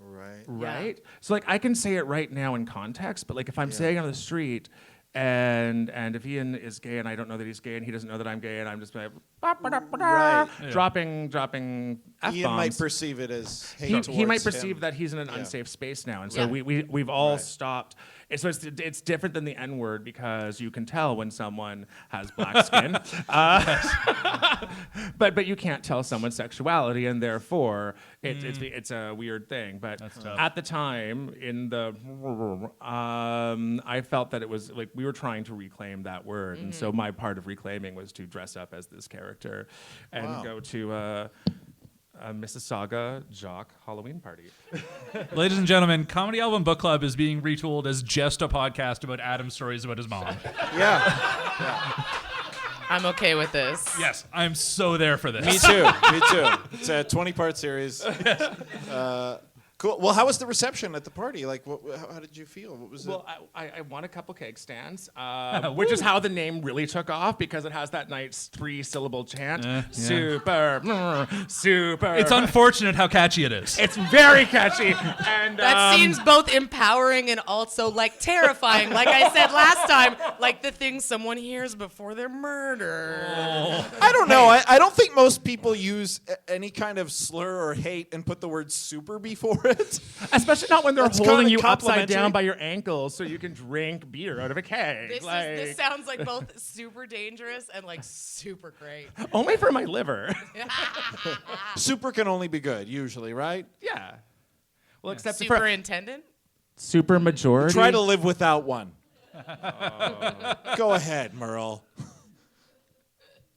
Right. Yeah. So like I can say it right now in context, but like if I'm saying on the street and if Ian is gay and I don't know that he's gay and he doesn't know that I'm gay and I'm just like dropping F-bombs. Ian might perceive it as hate He might towards perceive him. that he's in an unsafe space now, and so Yeah. we've all stopped. And so it's different than the N-word because you can tell when someone has black skin, but you can't tell someone's sexuality, and therefore it's a weird thing. But at the time in the I felt that it was like we were trying to reclaim that word, and so my part of reclaiming was to dress up as this character and go to a Mississauga jock Halloween party. Ladies and gentlemen, Comedy Album Book Club is being retooled as just a podcast about Adam's stories about his mom. Yeah. I'm okay with this. Yes, I'm so there for this. Me too. It's a 20-part series. Cool. Well, how was the reception at the party? Like, how did you feel? What was it? Well, I won a couple keg stands, which is how the name really took off because it has that nice 3-syllable chant. Super. It's unfortunate how catchy it is. It's very catchy. And That seems both empowering and also like terrifying. Like I said last time, like the things someone hears before they're murdered. I don't know. I don't think most people use any kind of slur or hate and put the word super before it. especially not when they're That's holding kinda you upside complimentary. down by your ankles so you can drink beer out of a keg. This sounds like both super dangerous and like super great. Only for my liver. Super can only be good, usually, right? Yeah. Well, except for Superintendent? super majority. Try to live without one. Go ahead, Merle.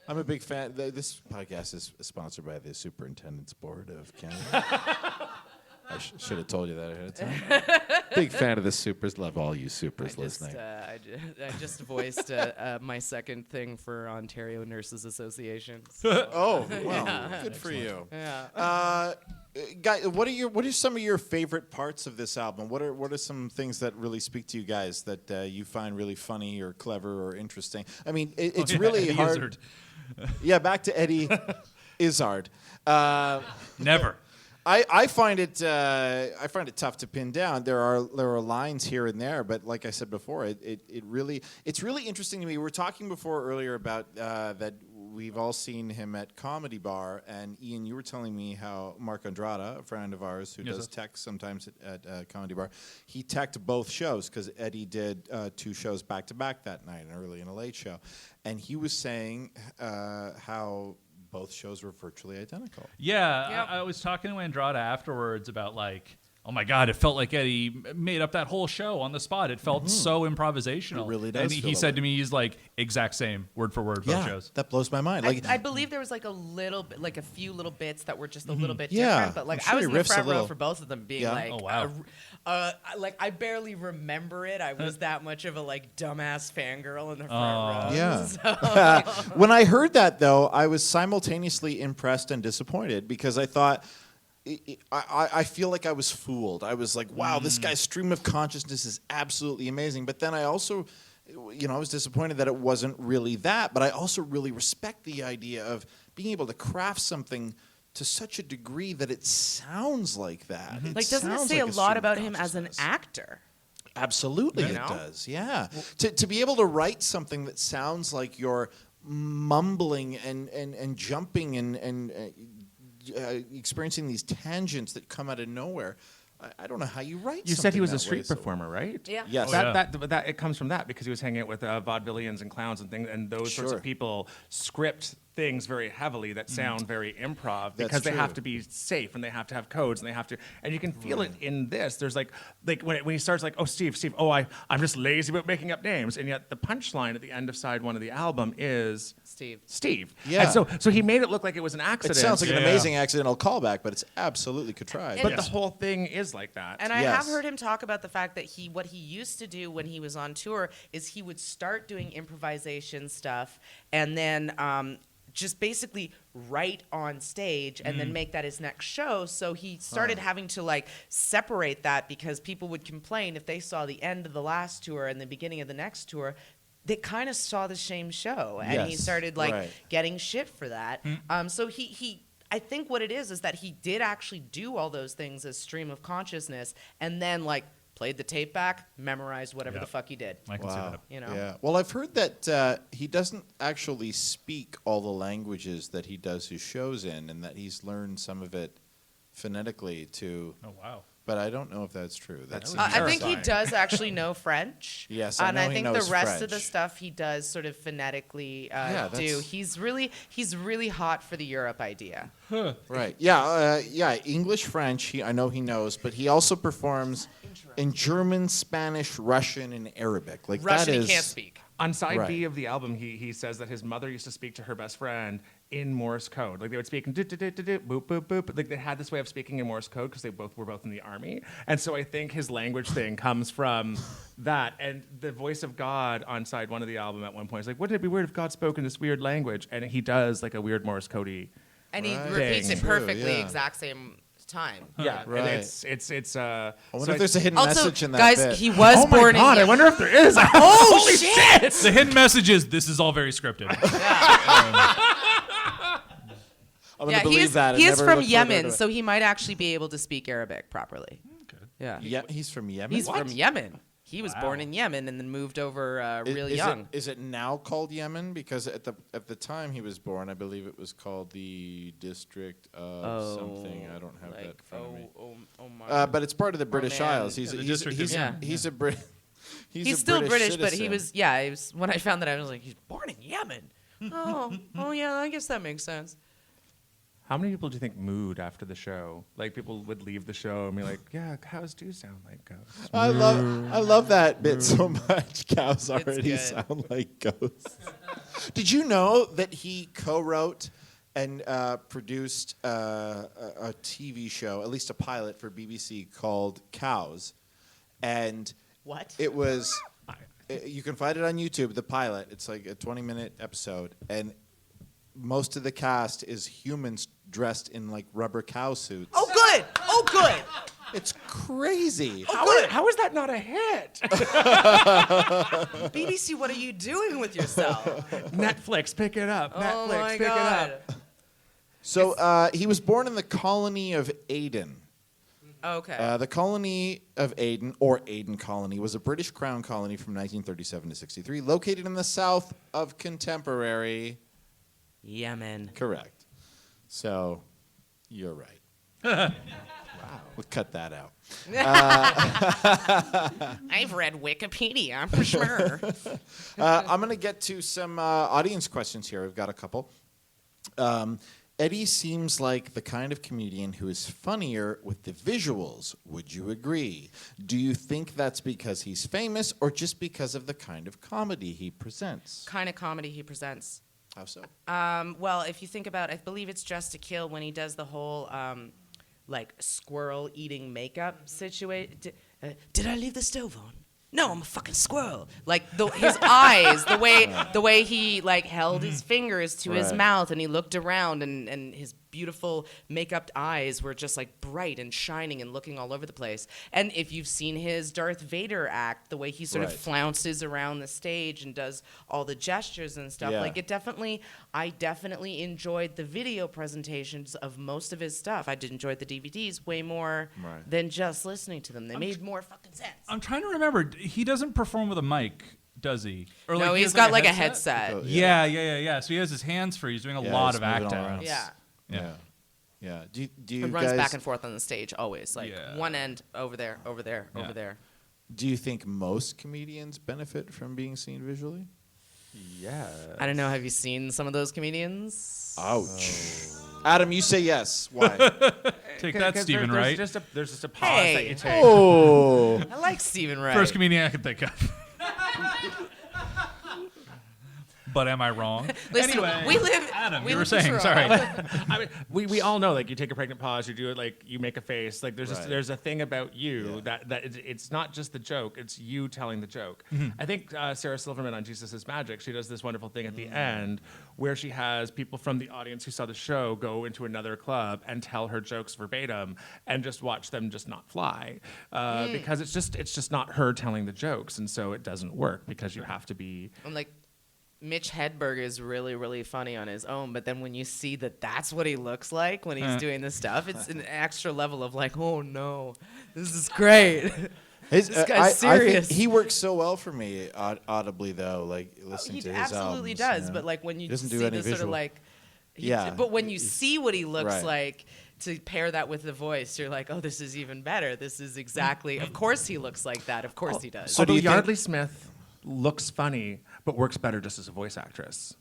I'm a big fan. This podcast is sponsored by the Superintendent's Board of Canada. I should have told you that ahead of time. Big fan of the supers. Love all you supers listening. I just voiced my second thing for Ontario Nurses Association. So. Oh, well, good for you. Yeah. Guy, what are some of your favorite parts of this album? What are some things that really speak to you guys that you find really funny or clever or interesting? I mean, it's really Eddie hard. Izzard. Yeah, back to Eddie Izzard. Never. I find it tough to pin down. There are lines here and there, but like I said before, it's really interesting to me. We were talking before earlier about that we've all seen him at Comedy Bar, and Ian, you were telling me how Mark Andrada, a friend of ours who does tech sometimes at Comedy Bar, he teched both shows because Eddie did 2 shows back to back that night, an early and a late show, and he was saying how both shows were virtually identical. Yeah, Yep. I was talking to Andrada afterwards about like, oh my God, it felt like Eddie made up that whole show on the spot. It felt so improvisational. It really does And feel he that said way. to me, he's like, exact same, word for word, both shows. That blows my mind. Like, I believe there was like a little bit, like a few little bits that were just a little bit Yeah, different, but like I'm sure I was he in the riffs a front row little. for both of them, being Yeah. like, Oh, wow. like I barely remember it. I was that much of a like dumbass fangirl in the front row. Yeah. So- When I heard that, though, I was simultaneously impressed and disappointed because I thought, I feel like I was fooled. I was like, wow, this guy's stream of consciousness is absolutely amazing. But then I also, I was disappointed that it wasn't really that. But I also really respect the idea of being able to craft something to such a degree that it sounds like that. like, doesn't it sounds say like a lot stream of about him as an consciousness. actor? Absolutely, You it know? does. Yeah, to be able to write something that sounds like you're mumbling and jumping and experiencing these tangents that come out of nowhere. I don't know how you write. You said something he was that a street way, so- performer, right? Yeah. Yes. Oh, yeah. That it comes from that because he was hanging out with vaudevillians and clowns and things, and those sorts Sure. of people script things very heavily that sound very improv That's because they have true. to be safe and they have to have codes and they have to, and you can feel it in this. There's like when he starts like, oh Steve, oh I'm just lazy about making up names, and yet the punchline at the end of side 1 of the album is Steve. Yeah. And so he made it look like it was an It accident. sounds like an Yeah. amazing accidental callback, but it's absolutely contrived. but the whole thing is like that. And I Yes. have heard him talk about the fact that what he used to do when he was on tour is he would start doing improvisation stuff and then just basically write on stage and then make that his next show. So he started having to like separate that because people would complain if they saw the end of the last tour and the beginning of the next tour. they kind of saw the same show, and he Yes, started like right. getting shit for that. So he I think what it is that he did actually do all those things as stream of consciousness, and then like played the tape back, memorized whatever the fuck he did. I can see Wow. that. You know? Yeah. Well, I've heard that he doesn't actually speak all the languages that he does his shows in, and that he's learned some of it phonetically too. Oh wow. But I don't know if that's true. That's I think he terrifying. does actually know French. Yes, I and know I he think knows the rest of the French. stuff he does sort of phonetically Yeah, do. that's- He's really hot for the Europe idea. right. Yeah. English, French. I know he knows, but he also performs in German, Spanish, Russian, and Arabic. Like Russian that is, he can't speak. On side Right. B of the album, he says that his mother used to speak to her best friend in Morse code. Like they would speak in boop boop boop. Like they had this way of speaking in Morse code because they were both in the army. And so I think his language thing comes from that. And the voice of God on side 1 of the album at one point is like, wouldn't it be weird if God spoke in this weird language? And he does like a weird Morse codey. And he Right. repeats Thing. it perfectly, True, yeah. exact same time. Yeah, Right. and it's. I wonder if there's a hidden Also, message in that guys, bit. he was Oh my born God! I in. wonder if there is. Oh shit! The hidden message is this is all very scripted. I'm gonna believe that. he and is never from look further Yemen, into it. so he might actually be able to speak Arabic properly. Yeah. Yeah, he's from Yemen. He's from Yemen. He was born Wow. in Yemen and then moved over real is young. Is it now called Yemen? Because at the time he was born, I believe it was called the District of something. I don't have that in front of me. Oh my. But it's part of the British man. Isles. He's Yeah, the he's District he's, of Yemen. he's a Brit. He's a still British, but he citizen. was he was when I found that I was like, he's born in Yemen. oh yeah, I guess that makes sense. How many people do you think mooed after the show? Like people would leave the show and be like, "Yeah, cows do sound like ghosts." I love that bit so much. Cows already good. sound like ghosts. Did you know that he co-wrote and produced a TV show, at least a pilot for BBC called Cows, and What? it was. You can find it on YouTube. The pilot. It's like a 20-minute episode, and most of the cast is humans dressed in like rubber cow suits. Oh good. Oh good. It's crazy. How is that not a hit? BBC, what are you doing with yourself? Netflix, pick it up. Oh Netflix, my pick god. it up. So he was born in the colony of Aden. Okay. The colony of Aden, or Aden Colony, was a British Crown colony from 1937 to 63, located in the south of contemporary. Yemen. Correct. So, you're right. Wow. We'll cut that out. I've read Wikipedia for sure. I'm going to get to some audience questions here. We've got a couple. Eddie seems like the kind of comedian who is funnier with the visuals. Would you agree? Do you think that's because he's famous or just because of the kind of comedy he presents? Kind of comedy he presents. How so? Well, if you think about, I believe it's Just to Kill when he does the whole like squirrel eating makeup situation. Did I leave the stove on? No, I'm a fucking squirrel. Like his eyes, the way he like held his fingers to his Right. mouth and he looked around and his beautiful makeup eyes were just like bright and shining and looking all over the place. And if you've seen his Darth Vader act, the way he sort of Right. flounces around the stage and does all the gestures and stuff, Yeah. like I definitely enjoyed the video presentations of most of his stuff. I did enjoy the DVDs way more Right. than just listening to them. They made more fucking sense. I'm trying to remember. He doesn't perform with a mic, does he? Or No, he he's has, got like a headset. Oh, Yeah. So he has his hands free. He's doing a Yeah, lot he's of moving all acting. around. Yeah. Yeah. Do you It runs guys, back and forth on the stage always, like Yeah. one end over there, over there, Yeah. over there. Do you think most comedians benefit from being seen visually? Yeah. I don't know. Have you seen some of those comedians? Ouch. Adam, you say yes. Why? Take that, Stephen Wright. There's just a pause Hey. that you take. Oh. I like Stephen Wright. First comedian I can think of. but am I wrong? Listen, Anyway, we live. Adam, we you were live in saying. Toronto. Sorry. I mean, we all know, like, you take a pregnant pause, you do it, like, you make a face. Like, Right. there's a thing about you that it's not just the joke, it's you telling the joke. I think Sarah Silverman on Jesus is Magic, she does this wonderful thing at the end where she has people from the audience who saw the show go into another club and tell her jokes verbatim and just watch them just not fly. Because it's just not her telling the jokes, and so it doesn't work because you have to be... I'm like, Mitch Hedberg is really, really funny on his own, but then when you see that that's what he looks like when he's doing this stuff, it's an extra level of like, oh no, this is great. This guy's serious. I think he works so well for me audibly, though. Like listening He to his absolutely albums, does, you know? but like when you Doesn't do see any the sort of visual. like, Yeah. But when you see what he looks Right. like, to pair that with the voice, you're like, oh, this is even better. This is exactly. Of course he looks like that. Of course he does. So do Although you think- Yardley Smith looks funny, but works better just as a voice actress.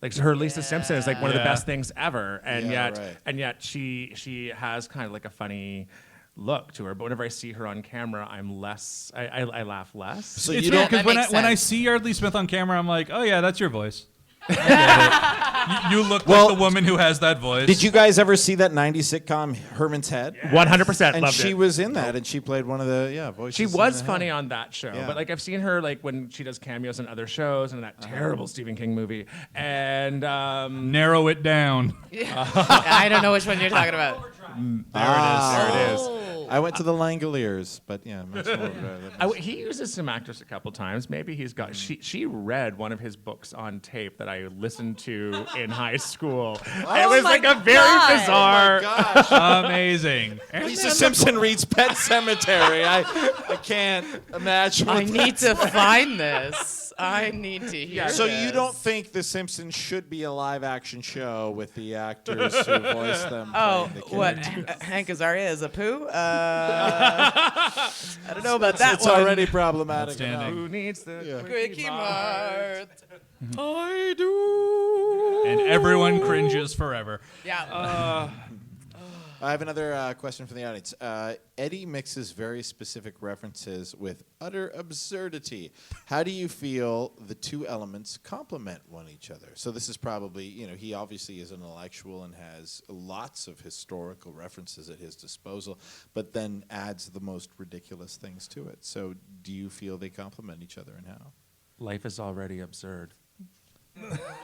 Like her Lisa Simpson is like one of the Yeah. best things ever, and Yeah, yet right. and yet she has kind of like a funny look to her. But whenever I see her on camera, I'm less. I laugh less. So It's you weird don't. because that makes when I sense. see Yardley Smith on camera, I'm like, oh yeah, that's your voice. I get it. You look Well, like the woman who has that voice. Did you guys ever see that '90s sitcom Herman's Head? 100% And loved she it. was in that, and she played one of the voices. She in was the funny Head. on that show, Yeah. but like I've seen her like when she does cameos in other shows and that terrible Stephen King movie, and narrow it down? I don't know which one you're talking about. there it is. I went to the Langoliers, but yeah. Much more, He uses some actors a couple times. Maybe he's got. She read one of his books on tape that I listened to in high school. It was my like a very God. bizarre. gosh. Amazing. Lisa Simpson reads Pet Cemetery. I can't imagine. I what need that's to find this. I need to hear. So this. you don't think The Simpsons should be a live-action show with the actors who voice them? Oh, playing the what? characters? Hank Azaria is a poo? I don't know about that It's one. already problematic. Outstanding. enough. Who needs the Quickie Mart. I do. And everyone cringes forever. Yeah. I have another question from the audience. Eddie mixes very specific references with utter absurdity. How do you feel the two elements complement one each other? So this is probably, he obviously is an intellectual and has lots of historical references at his disposal, but then adds the most ridiculous things to it. So do you feel they complement each other, and how? Life is already absurd.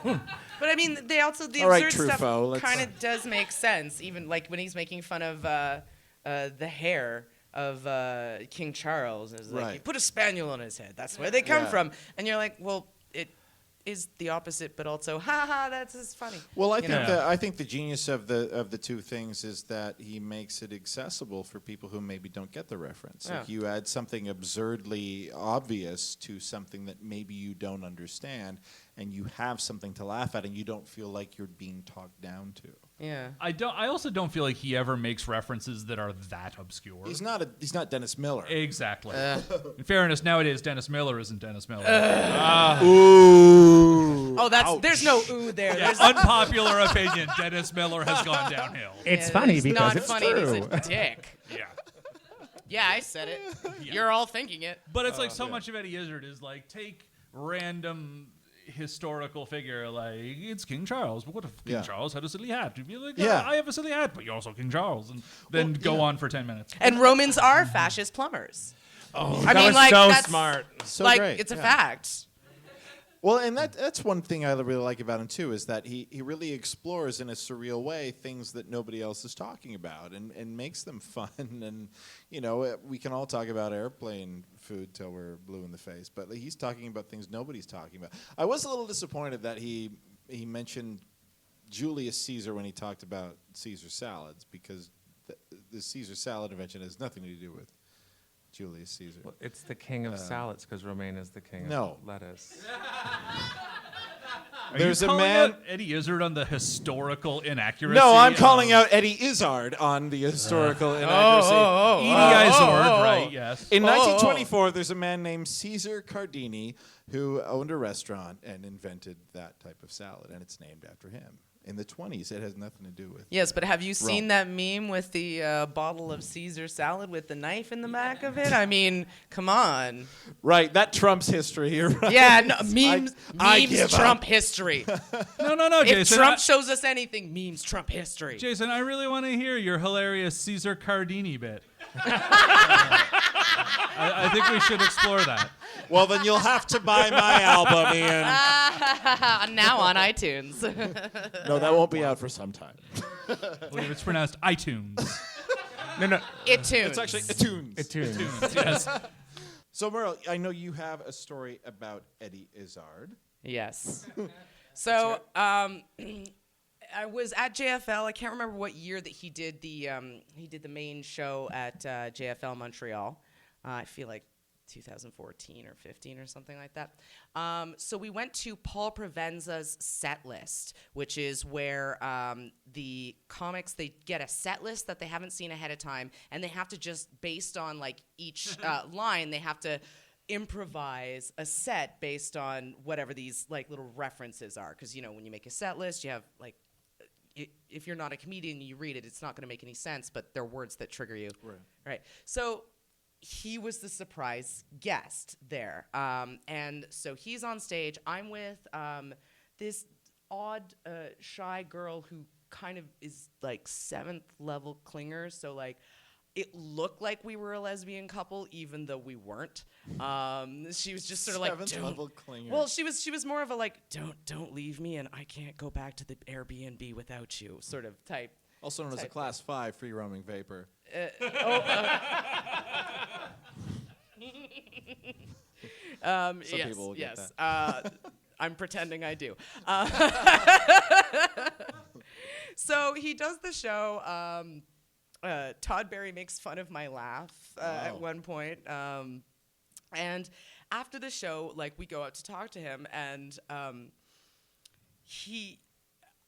But I mean, the All right, absurd Truffaut, stuff let's- kind of does make sense. Even like when he's making fun of the hair of King Charles. It's like, Right. you put a spaniel on his head. That's where they come Yeah. from. And you're like, well, it is the opposite, but also, that's just funny. Well, I You think know? I think the genius of the two things is that he makes it accessible for people who maybe don't get the reference. Like Yeah. you add something absurdly obvious to something that maybe you don't understand, and you have something to laugh at, and you don't feel like you're being talked down to. Yeah. I also don't feel like he ever makes references that are that obscure. He's not Dennis Miller. Exactly. In fairness, nowadays Dennis Miller isn't Dennis Miller. Ooh. Oh, there's no ooh there. Yeah, There's unpopular opinion. Dennis Miller has gone downhill. It's yeah, funny he's because not it's funny. true. He's a dick. Yeah. Yeah, I said it. You're all thinking it. But it's like so much of Eddie Izzard is like take random historical figure like it's King Charles. But what if King Yeah. Charles had a silly hat? You'd be like, Yeah. I have a silly hat, but you're also King Charles, and then go on for 10 minutes. And Romans are fascist plumbers. Oh, I that mean, was like, so that's- smart. So like, great. it's a yeah. fact. Well, and that's one thing I really like about him too, is that he really explores in a surreal way things that nobody else is talking about, and makes them fun. And we can all talk about airplane food till we're blue in the face, but he's talking about things nobody's talking about. I was a little disappointed that he mentioned Julius Caesar when he talked about Caesar salads, because the Caesar salad invention has nothing to do with Julius Caesar. Well, it's the king of salads because Romaine is the king No. of lettuce. Are There's you a calling man- out Eddie Izzard on the historical inaccuracy. No, I'm calling of out Eddie Izzard on the historical inaccuracy. Edie Izzard, right? Yes. In 1924, there's a man named Caesar Cardini who owned a restaurant and invented that type of salad, and it's named after him. in the 20s. It has nothing to do with. Yes, but have you seen Rome. that meme with the bottle of Caesar salad with the knife in the back of it? I mean, come on. Right, that trumps history. You're right. Yeah, no, memes I give trump up. history. No, If Jason. Trump shows us anything, memes trump history. Jason, I really want to hear your hilarious Caesar Cardini bit. I think we should explore that. Well, then you'll have to buy my album, Ian. Now on iTunes. No, that won't be out for some time. I believe it's pronounced iTunes. No. iTunes. It's actually iTunes. iTunes, yes. So, Merle, I know you have a story about Eddie Izzard. Yes. So I was at JFL. I can't remember what year that he did the main show at JFL Montreal. I feel like 2014 or 15 or something like that. So we went to Paul Provenza's set list, which is where the comics, they get a set list that they haven't seen ahead of time, and they have to just, based on like each line, they have to improvise a set based on whatever these like little references are. Because, you know, when you make a set list, you have like, if you're not a comedian, you read it, it's not going to make any sense, but they're words that trigger you. Right. So he was the surprise guest there. And so he's on stage. I'm with this odd, shy girl who kind of is like 7th level clinger. So like, it looked like we were a lesbian couple, even though we weren't. She was just sort of like, 7th level clinger. Well, she was more of a like, don't leave me, and I can't go back to the Airbnb without you, sort of type. Also known as a Class 5 free roaming vapor. Some Yes, people will get yes. I'm pretending I do. So he does the show. Todd Barry makes fun of my laugh at one point. And after the show, like, we go out to talk to him, and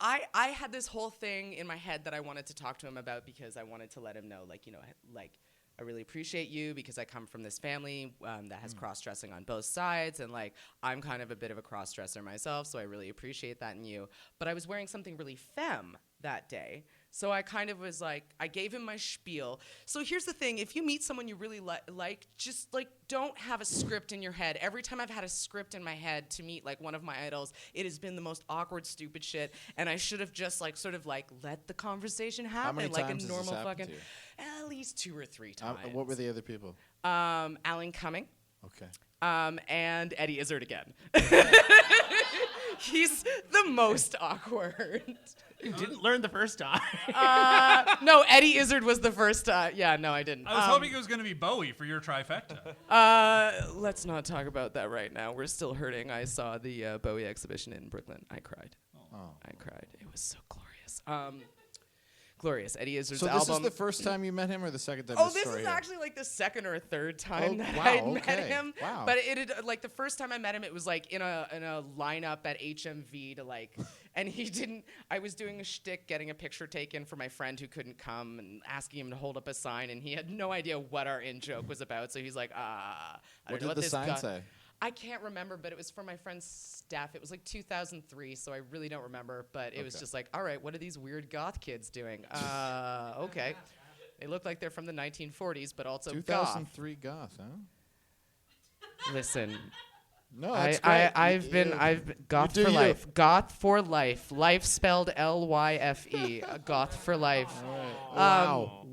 I had this whole thing in my head that I wanted to talk to him about, because I wanted to let him know, like, you know, like, I really appreciate you because I come from this family that has cross-dressing on both sides, and like, I'm kind of a bit of a cross-dresser myself, so I really appreciate that in you. But I was wearing something really femme that day, so I kind of was like, I gave him my spiel. So here's the thing: if you meet someone you really like, just like, don't have a script in your head. Every time I've had a script in my head to meet like one of my idols, it has been the most awkward, stupid shit, and I should have just like sort of like let the conversation happen, many like times a has this normal happened fucking. to you? At least 2 or 3 times. What were the other people? Alan Cumming. Okay. And Eddie Izzard again. He's the most awkward. You didn't learn the first time. No, Eddie Izzard was the first. Yeah, no, I didn't. I was hoping it was going to be Bowie for your trifecta. Let's not talk about that right now. We're still hurting. I saw the Bowie exhibition in Brooklyn. I cried. I cried. It was so glorious. Glorious. Eddie Izzard's So album. this is the first time you met him, or the second time? Oh, this this story is here? actually like the second or third time that wow, I'd met okay. him. Wow. But it had, like, the first time I met him, it was like in a lineup at HMV to like, and he didn't. I was doing a shtick, getting a picture taken for my friend who couldn't come, and asking him to hold up a sign, and he had no idea what our in joke was about. So he's like, I don't know What what did the this sign guy. say? I can't remember, but it was for my friend's staff. It was like 2003, so I really don't remember. But it was just like, all right, what are these weird goth kids doing? Okay. They look like they're from the 1940s, but also goth. 2003 goth, huh? Listen, No, that's great. I've been goth do for you. life. Goth for life. Life spelled Lyfe. Goth for life. Wow.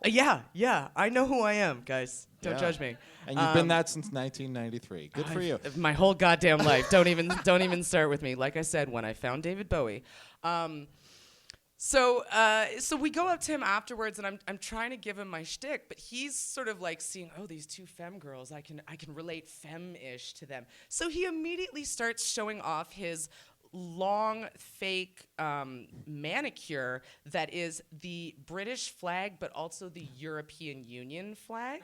Yeah. I know who I am, guys. Don't Yeah. judge me. And you've been that since 1993. Good for you. My whole goddamn life. Don't even start with me. Like I said, when I found David Bowie. So we go up to him afterwards, and I'm trying to give him my shtick, but he's sort of like seeing, oh, these 2 femme girls, I can relate femme-ish to them. So he immediately starts showing off his long fake manicure that is the British flag, but also the European Union flag.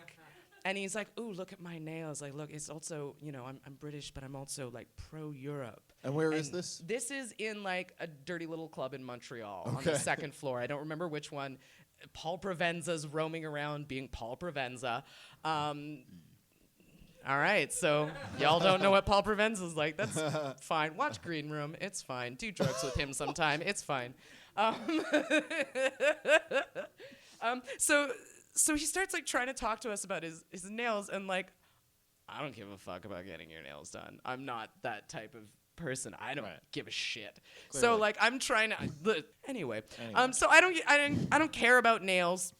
And he's like, ooh, look at my nails. Like, look, it's also, you know, I'm British, but I'm also like pro-Europe. And where is this? This is in like a dirty little club in Montreal on the 2nd floor. I don't remember which one. Paul Provenza's roaming around being Paul Provenza. All right, so y'all don't know what Paul Provenza's like. That's fine. Watch Green Room. It's fine. Do drugs with him sometime. It's fine. So he starts like trying to talk to us about his nails, and like, I don't give a fuck about getting your nails done. I'm not that type of person. I don't give a shit. Clearly. So like, I'm trying to anyway. So I don't care about nails.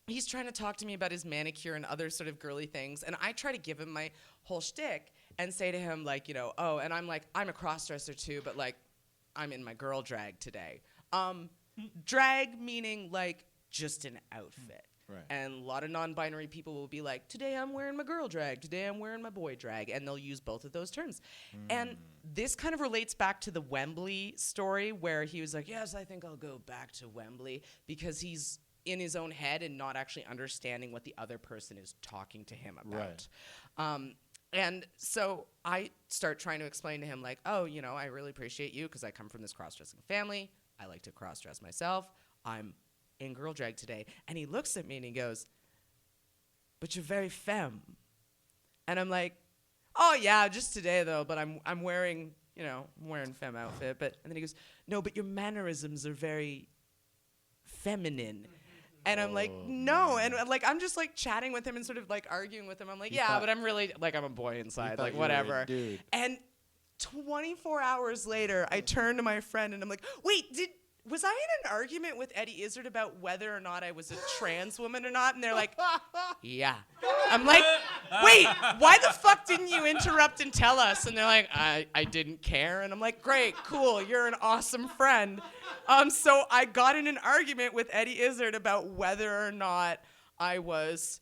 He's trying to talk to me about his manicure and other sort of girly things, and I try to give him my whole shtick and say to him, like, you know, oh, and I'm like, I'm a cross-dresser too, but like, I'm in my girl drag today. Drag meaning like just an outfit. Right. And a lot of non-binary people will be like, today I'm wearing my girl drag, today I'm wearing my boy drag, and they'll use both of those terms. And this kind of relates back to the Wembley story where he was like, yes, I think I'll go back to Wembley, because he's in his own head and not actually understanding what the other person is talking to him about. Right. And so I start trying to explain to him, like, oh, you know, I really appreciate you because I come from this cross-dressing family. I like to cross-dress myself. I'm in girl drag today. And he looks at me and he goes, but you're very femme. And I'm like, oh, yeah, just today, though, but I'm wearing, you know, I'm wearing femme outfit. And then he goes, no, but your mannerisms are very feminine. And I'm like, no. And like, I'm just like chatting with him and sort of like arguing with him. I'm like, yeah, but I'm really like, I'm a boy inside, like whatever. Dude. And 24 hours later, I turn to my friend and I'm like, wait, was I in an argument with Eddie Izzard about whether or not I was a trans woman or not? And they're like, yeah. I'm like, wait, why the fuck didn't you interrupt and tell us? And they're like, I didn't care. And I'm like, great, cool, you're an awesome friend. So I got in an argument with Eddie Izzard about whether or not I was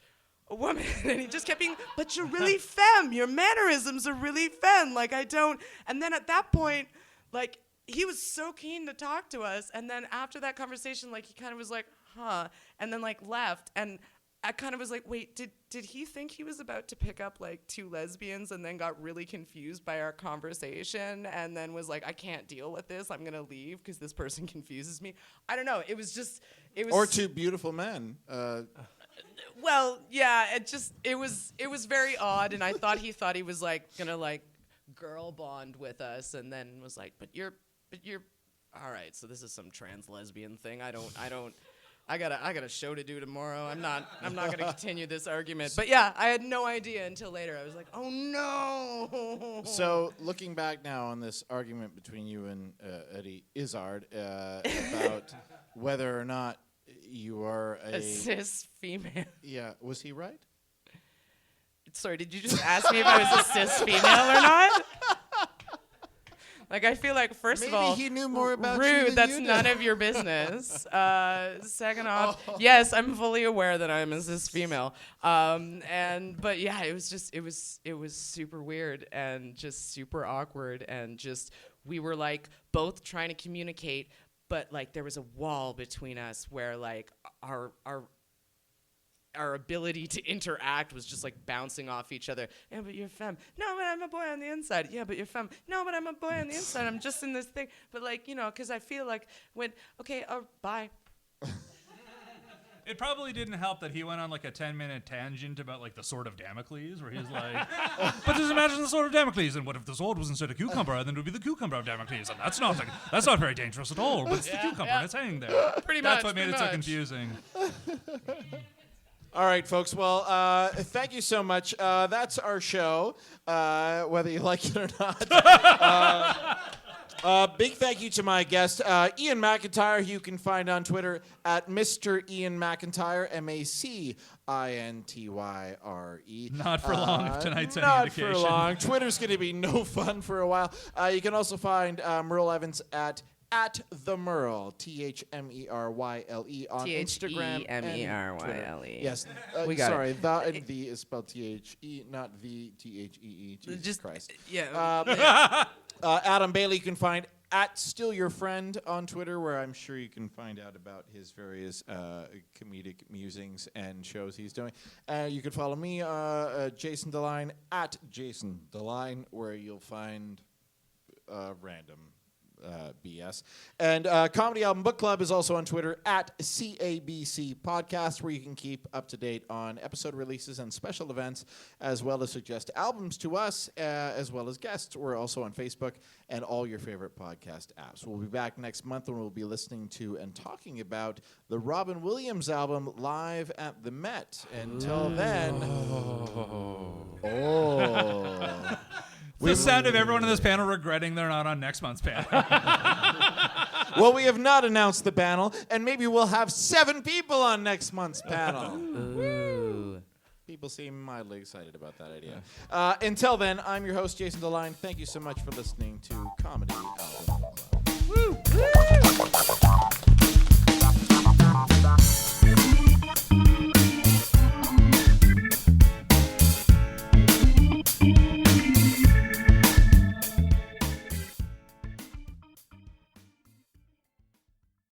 a woman. And he just kept being, but you're really femme. Your mannerisms are really femme. Like, I don't. And then at that point, like, he was so keen to talk to us. And then after that conversation, like, he kind of was like, huh. And then, like, left. And I kind of was like, wait, did he think he was about to pick up, like, two lesbians and then got really confused by our conversation and then was like, I can't deal with this. I'm going to leave because this person confuses me. I don't know. It was Or two beautiful men. Well, yeah, it was very odd. And I thought he was, like, going to, like, girl bond with us, and then was like, but you're all right, so this is some trans lesbian thing. I got a show to do tomorrow. I'm not going to continue this argument. But yeah, I had no idea until later. I was like, oh no. So looking back now on this argument between you and Eddie Izzard about whether or not you are a cis female. Yeah, was he right? Sorry, did you just ask me if I was a cis female or not? Like, I feel like, first Maybe of all, he knew more about rude, you than that's you none did. of your business. Second off, yes, I'm fully aware that I'm a cis female. But yeah, it was super weird and just super awkward, and just, we were like both trying to communicate, but like there was a wall between us where like our ability to interact was just like bouncing off each other. Yeah, but you're femme. No, but I'm a boy on the inside. Yeah, but you're femme. No, but I'm a boy on the inside. I'm just in this thing. But like, you know, because I feel like bye. It probably didn't help that he went on like a 10-minute tangent about like the sword of Damocles, where he's like, but just imagine the sword of Damocles, and what if the sword was instead a cucumber, and then it would be the cucumber of Damocles, and that's not very dangerous at all, but it's the cucumber, and it's hanging there. Pretty That's much, what made pretty it so much. confusing. All right, folks. Well, thank you so much. That's our show, whether you like it or not. Big thank you to my guest, Ian McIntyre, who you can find on Twitter at Mr. Ian McIntyre, MACINTYRE. Not for long, if tonight's any Not indication. for long. Twitter's going to be no fun for a while. You can also find Merle Evans at the Merle, THMERYLE on Instagram and THEMERYLE. Twitter. Yes, We got sorry, it. the and the is spelled THE, not VTHEE. Jesus Just Christ. yeah. Adam Bailey, you can find at Still Your Friend on Twitter, where I'm sure you can find out about his various comedic musings and shows he's doing. You can follow me, Jason Deline, at Jason Deline, where you'll find random BS. And Comedy Album Book Club is also on Twitter at CABC Podcast, where you can keep up to date on episode releases and special events, as well as suggest albums to us, as well as guests. We're also on Facebook and all your favorite podcast apps. We'll be back next month when we'll be listening to and talking about the Robin Williams album live at the Met. Until then... It's the sound of everyone on this panel regretting they're not on next month's panel. Well, we have not announced the panel, and maybe we'll have 7 people on next month's panel. Ooh. People seem mildly excited about that idea. Until then, I'm your host, Jason DeLine. Thank you so much for listening to Comedy Album Club. Woo.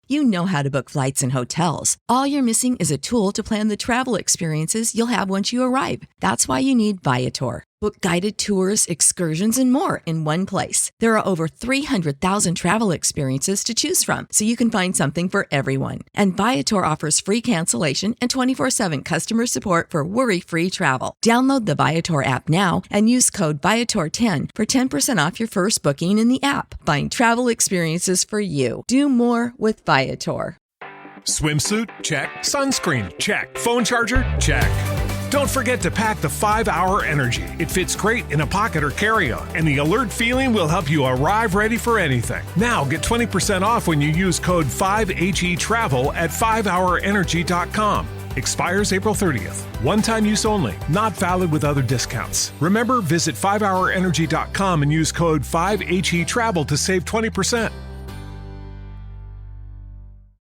You know how to book flights and hotels. All you're missing is a tool to plan the travel experiences you'll have once you arrive. That's why you need Viator. Book guided tours, excursions, and more in one place. There are over 300,000 travel experiences to choose from, so you can find something for everyone. And Viator offers free cancellation and 24/7 customer support for worry-free travel. Download the Viator app now and use code Viator10 for 10% off your first booking in the app. Find travel experiences for you. Do more with Viator. Swimsuit? Check. Sunscreen? Check. Phone charger? Check. Don't forget to pack the 5-Hour Energy. It fits great in a pocket or carry-on, and the alert feeling will help you arrive ready for anything. Now get 20% off when you use code 5HETRAVEL at 5hourenergy.com. Expires April 30th. One-time use only. Not valid with other discounts. Remember, visit 5hourenergy.com and use code 5HETRAVEL to save 20%.